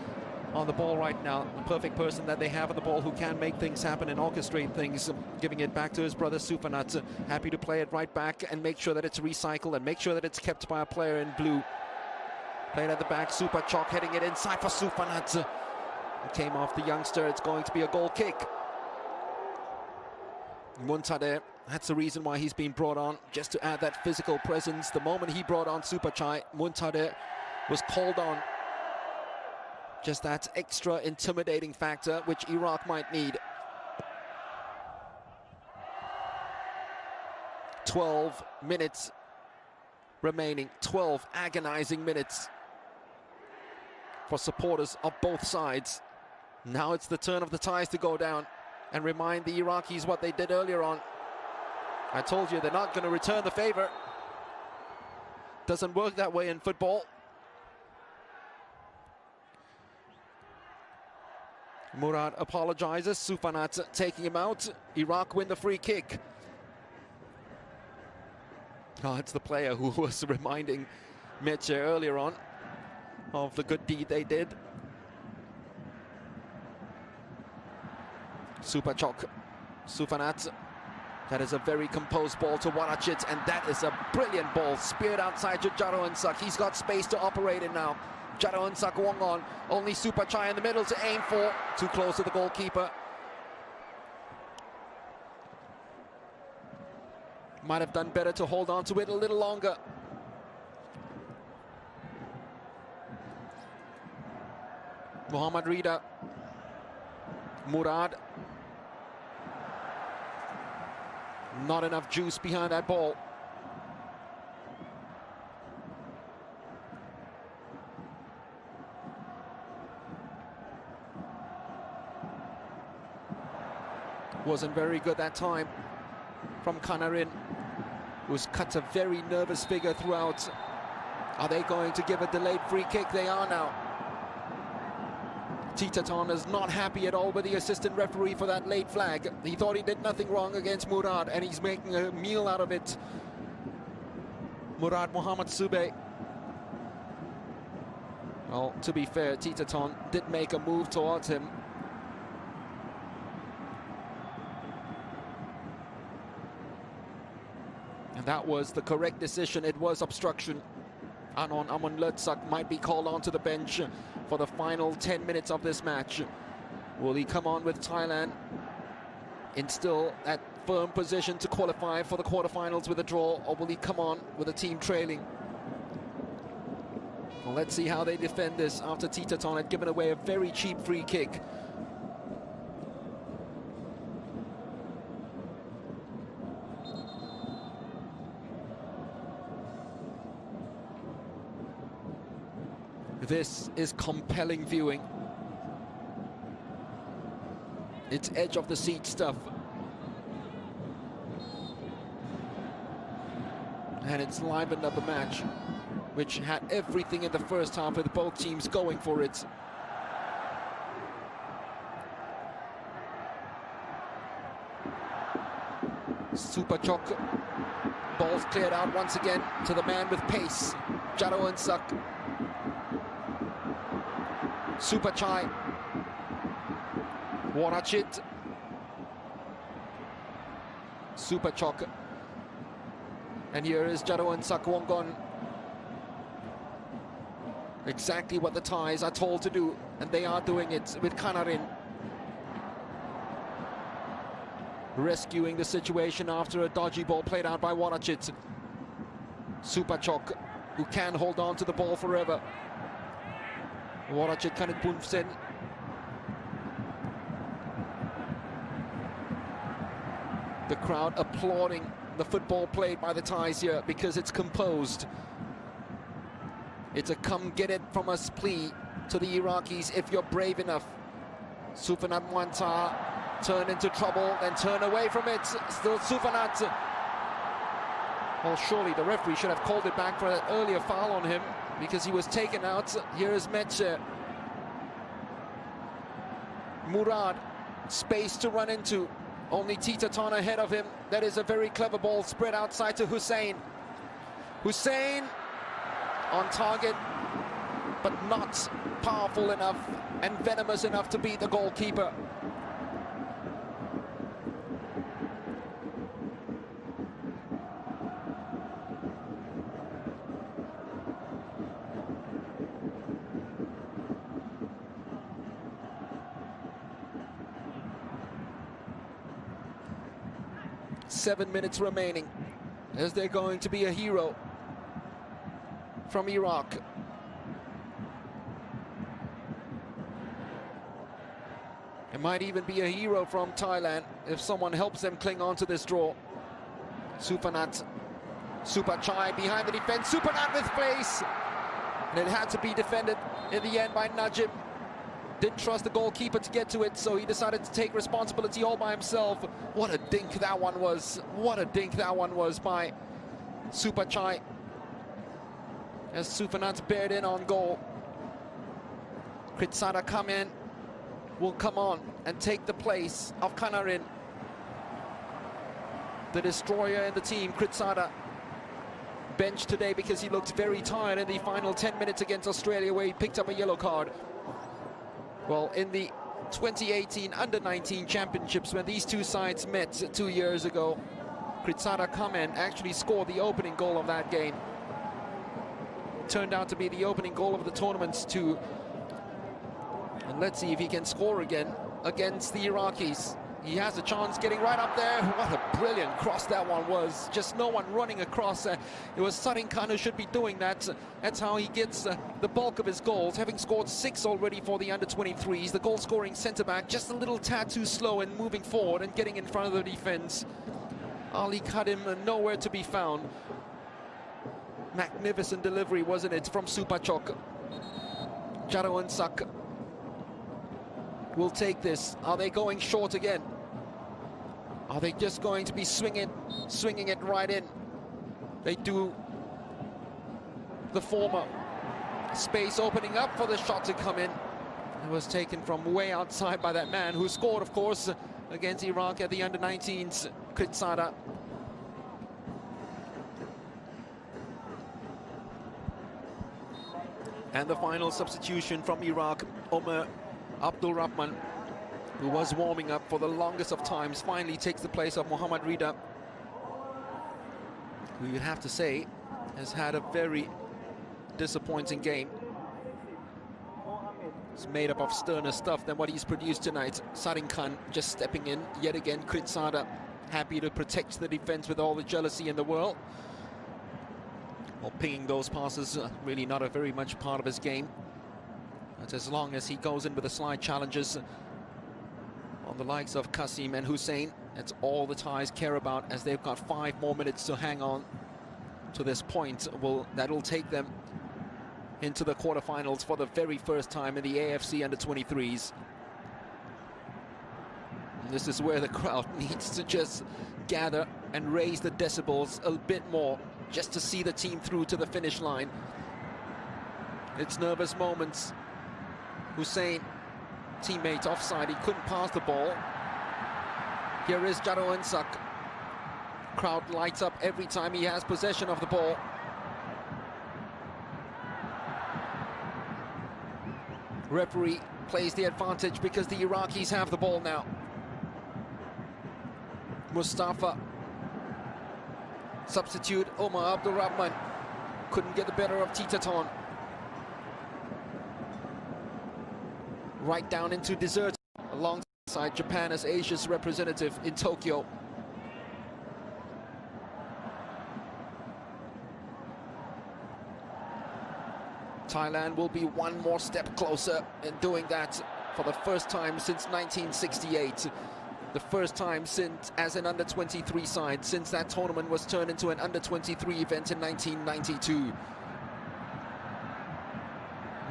on the ball right now. The perfect person that they have on the ball who can make things happen and orchestrate things. Giving it back to his brother Sufanat. Happy to play it right back and make sure that it's recycled and make sure that it's kept by a player in blue. Played at the back. Super Chok heading it inside for Sufanat. It came off the youngster. It's going to be a goal kick. Muntadeh, that's the reason why he's been brought on, just to add that physical presence. The moment he brought on Supachai, Muntadeh was called on. Just that extra intimidating factor which Iraq might need. 12 minutes remaining, 12 agonizing minutes for supporters of both sides. Now it's the turn of the ties to go down and remind the Iraqis what they did earlier on. I told you they're not going to return the favor. Doesn't work that way in football. Murad apologizes. Sufanat taking him out. Iraq win the free kick. Oh, it's the player who was reminding Meche earlier on of the good deed they did. Supachok, Sufanat. That is a very composed ball to Warachit, and that is a brilliant ball. Speared outside to Jaro Unsak. He's got space to operate in now. Jaro Unsak Wong on. Only Supachai in the middle to aim for. Too close to the goalkeeper. Might have done better to hold on to it a little longer. Muhammad Rida. Murad. Not enough juice behind that ball. Wasn't very good that time from Kanarin, who's cut a very nervous figure throughout. Are they going to give a delayed free kick? They are now. Titaton is not happy at all with the assistant referee for that late flag. He thought he did nothing wrong against Murad, and he's making a meal out of it. Murad Muhammad Sube. Well, to be fair, Titaton did make a move towards him. And that was the correct decision. It was obstruction. Anon Amon Lertsak might be called onto the bench for the final 10 minutes of this match. Will he come on with Thailand in still that firm position to qualify for the quarterfinals with a draw, or will he come on with a team trailing? Well, let's see how they defend this after Titaton had given away a very cheap free kick. This is compelling viewing. It's edge of the seat stuff. And it's livened up a match which had everything in the first half with both teams going for it. Supachok. Ball's cleared out once again to the man with pace, Jaro Unsak. Supachai. Warachit. Supachok. And here is Jaro Unsak Wongon. Exactly what the Thais are told to do, and they are doing it with Kanarin. Rescuing the situation after a dodgy ball played out by Warachit. Supachok, who can hold on to the ball forever. Warachit Kanit Punfsen. The crowd applauding the football played by the Thais here because it's composed. It's a come get it from us plea to the Iraqis if you're brave enough. Sufanat Mwanta turn into trouble, then turn away from it. Still Sufanat. Well, surely the referee should have called it back for an earlier foul on him because he was taken out. Here is Meche. Murad, space to run into. Only Titaton ahead of him. That is a very clever ball spread outside to Hussein. Hussein on target, but not powerful enough and venomous enough to beat the goalkeeper. Seven minutes remaining. Is there going to be a hero from Iraq? It might even be a hero from Thailand if someone helps them cling on to this draw. Supanat, Supachai behind the defense. Supanat with place. And it had to be defended in the end by Najim. Didn't trust the goalkeeper to get to it, so he decided to take responsibility all by himself. What a dink that one was. What a dink that one was by Supachai. As Sufanat bared in on goal. Kritsada come in, will come on and take the place of Kanarin. The destroyer in the team, Kritsada, benched today because he looked very tired in the final 10 minutes against Australia, where he picked up a yellow card. Well, in the 2018 Under-19 Championships, when these two sides met 2 years ago, Kritsada Kamen actually scored the opening goal of that game. Turned out to be the opening goal of the tournaments too. And let's see if he can score again against the Iraqis. He has a chance getting right up there. What a brilliant cross that one was. Just no one running across. It was Sarin Khan who should be doing that. That's how he gets the bulk of his goals, having scored 6 already for the under-23s. The goal-scoring centre-back just a little tad too slow in moving forward and getting in front of the defence. Ali Kadim nowhere to be found. Magnificent delivery, wasn't it, from Supachok. Jarawansak will take this. Are they going short again? Are they just going to be swinging it right in? They do the former. Space opening up for the shot to come in. It was taken from way outside by that man who scored, of course, against Iraq at the under-19s, Kritsada. And the final substitution from Iraq, Omer Abdul Rahman, who was warming up for the longest of times, finally takes the place of Mohammad Rida, who you have to say has had a very disappointing game. It's made up of sterner stuff than what he's produced tonight. Sarin Khan just stepping in yet again. Kritsada happy to protect the defense with all the jealousy in the world. Well, pinging those passes, really not a very much part of his game. But as long as he goes in with the slide challenges on the likes of Kasim and Hussein, that's all the Thais care about, as they've got 5 more minutes to hang on to this point. Well, that'll take them into the quarterfinals for the very first time in the AFC Under-23s. And this is where the crowd needs to just gather and raise the decibels a bit more, just to see the team through to the finish line. It's nervous moments. Hussein, teammate offside, he couldn't pass the ball. Here is Jaro Ensak. Crowd lights up every time he has possession of the ball. Referee plays the advantage because the Iraqis have the ball now. Mustafa. Substitute Omar Abdul Rahman couldn't get the better of Titaton. Right down into dessert alongside Japan as Asia's representative in Tokyo. Thailand will be one more step closer in doing that for the first time since 1968. The first time since, as an under-23 side, since that tournament was turned into an under-23 event in 1992.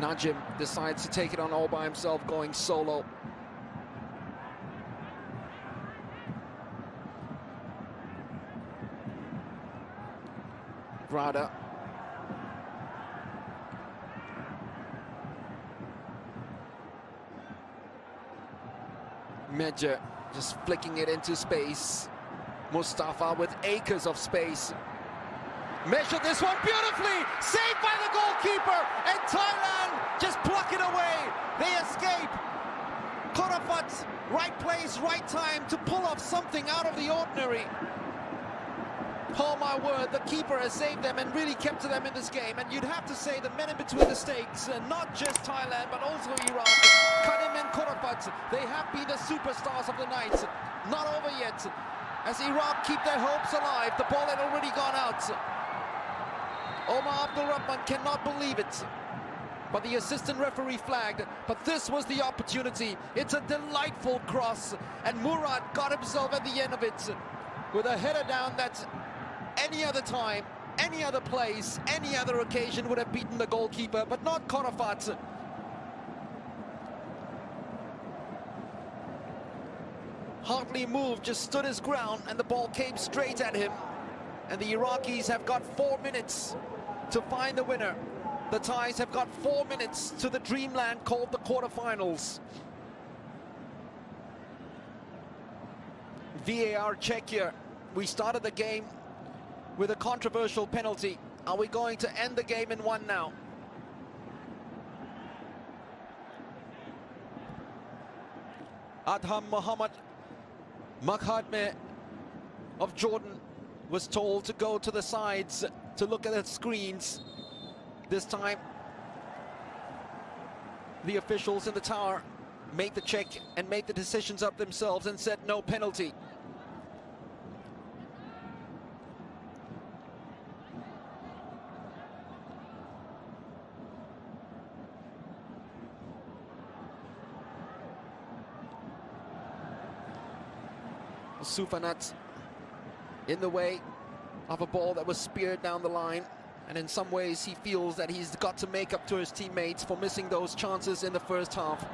Najim decides to take it on all by himself, going solo. Brada. Medja just flicking it into space. Mustafa with acres of space. Measured this one beautifully, saved by the goalkeeper, and Thailand just pluck it away. They escape. Korafat, right place, right time to pull off something out of the ordinary. Oh my word, the keeper has saved them and really kept to them in this game. And you'd have to say the men in between the stakes, not just Thailand, but also Iraq, Karim and Korafat, they have been the superstars of the night. Not over yet. As Iraq keep their hopes alive, the ball had already gone out. Omar Abdul Rahman cannot believe it. But the assistant referee flagged, but this was the opportunity. It's a delightful cross, and Murad got himself at the end of it with a header down that any other time, any other place, any other occasion would have beaten the goalkeeper, but not Korafat. Hardly moved, just stood his ground, and the ball came straight at him. And the Iraqis have got 4 minutes to find the winner. The Thais have got 4 minutes to the dreamland called the quarterfinals. VAR check here. We started the game with a controversial penalty. Are we going to end the game in one now? Adham Mohammed Makhadme of Jordan was told to go to the sides to look at the screens. This time, the officials in the tower made the check and made the decisions up themselves and said no penalty. Sufanat in the way of a ball that was speared down the line, and in some ways he feels that he's got to make up to his teammates for missing those chances in the first half.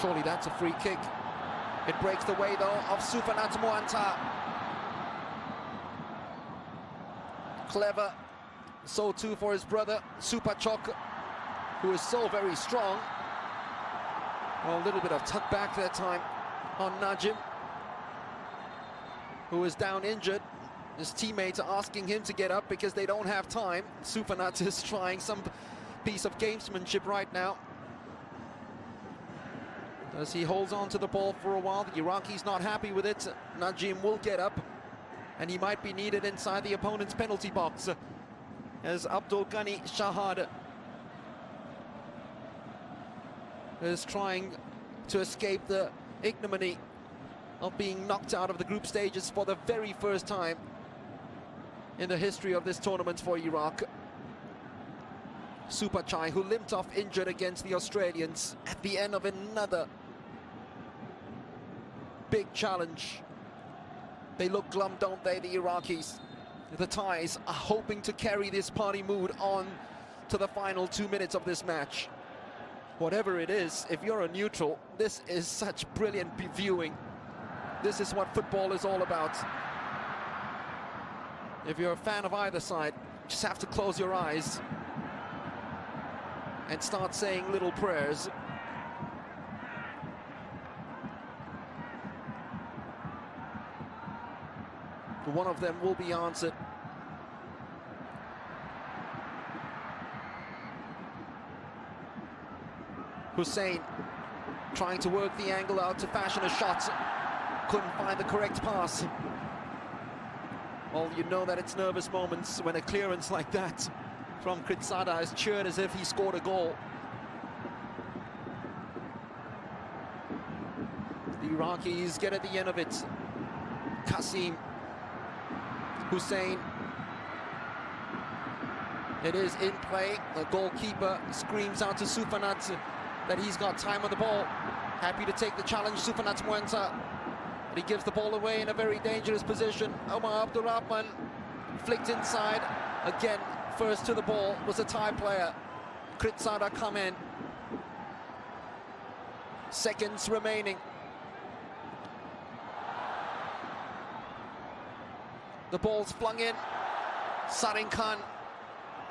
Surely that's a free kick. It breaks the way though of Sufanat Muanta. Clever, so too for his brother Supachok, who is so very strong. Well, a little bit of tuck back that time on Najim, who is down injured. His teammates are asking him to get up because they don't have time. Sufanat is trying some piece of gamesmanship right now, as he holds on to the ball for a while. The Iraqi's not happy with it. Najim will get up, and he might be needed inside the opponent's penalty box, as Abdul Ghani Shahad is trying to escape the ignominy of being knocked out of the group stages for the very first time in the history of this tournament for Iraq. Supachai, who limped off injured against the Australians at the end of another big challenge. They look glum, don't they, the Iraqis? The Thais are hoping to carry this party mood on to the final 2 minutes of this match. Whatever it is, if you're a neutral, this is such brilliant viewing. This is what football is all about. If you're a fan of either side, just have to close your eyes and start saying little prayers. One of them will be answered. Hussein trying to work the angle out to fashion a shot. Couldn't find the correct pass. Well, you know that it's nervous moments when a clearance like that from Kritsada is cheered as if he scored a goal. The Iraqis get at the end of it. Qasim, Hussein. It is in play. The goalkeeper screams out to Sufanat that he's got time on the ball. Happy to take the challenge, Sufanat Muanta. But he gives the ball away in a very dangerous position. Omar Abdul Rahman flicked inside. Again, first to the ball was a Thai player. Kritsada come in. Seconds remaining. The ball's flung in. Sarin Khan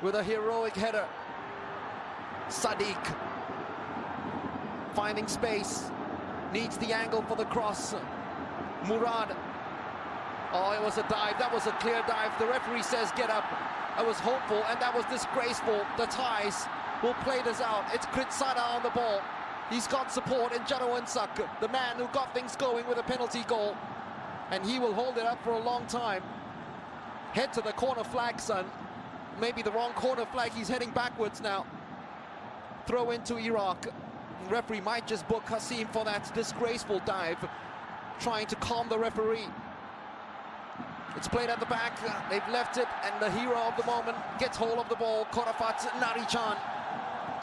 with a heroic header. Sadiq finding space, needs the angle for the cross. Murad. Oh, it was a dive. That was a clear dive. The referee says get up. I was hopeful, and that was disgraceful. The Thais will play this out. It's Kritsada on the ball. He's got support in Jadawonsak, the man who got things going with a penalty goal. And he will hold it up for a long time. Head to the corner flag, son. Maybe the wrong corner flag. He's heading backwards now. Throw into Iraq. The referee might just book Hassim for that disgraceful dive, trying to calm the referee. It's played at the back. They've left it, and the hero of the moment gets hold of the ball. Korafat Narichan.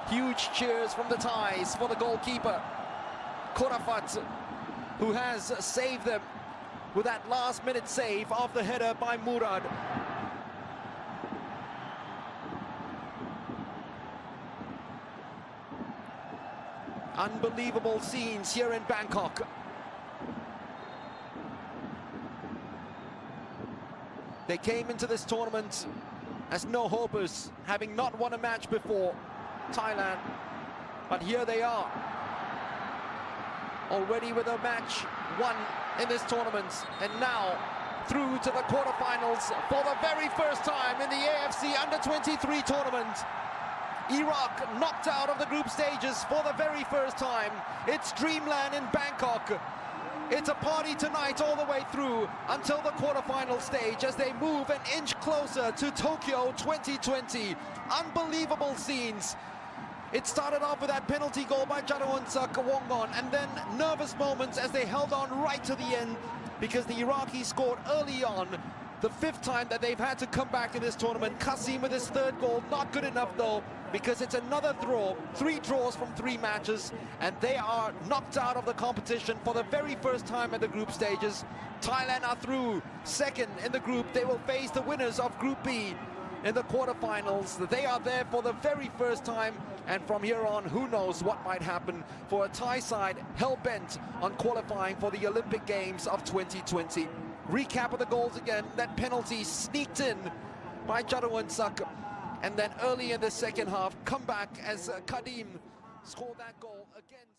Huge cheers from the Thais for the goalkeeper. Korafat, who has saved them with that last-minute save of the header by Murad. Unbelievable scenes here in Bangkok. They came into this tournament as no-hopers, having not won a match before, Thailand. But here they are, already with a match won in this tournament, and now through to the quarterfinals for the very first time in the AFC U23 tournament. Iraq knocked out of the group stages for the very first time. It's dreamland in Bangkok. It's a party tonight all the way through until the quarterfinal stage as they move an inch closer to Tokyo 2020. Unbelievable scenes. It started off with that penalty goal by Jadawonsak Wongon, and then nervous moments as they held on right to the end because the Iraqis scored early on. The fifth time that they've had to come back to this tournament. Qasim with his third goal, not good enough though, because it's another draw. 3 draws from 3 matches, and they are knocked out of the competition for the very first time at the group stages. Thailand are through second in the group. They will face the winners of Group B in the quarterfinals. They are there for the very first time, and from here on, who knows what might happen for a Thai side hell-bent on qualifying for the Olympic Games of 2020. Recap of the goals again. That penalty sneaked in by Jadawonsak, and then early in the second half, come back as Kadim scored that goal against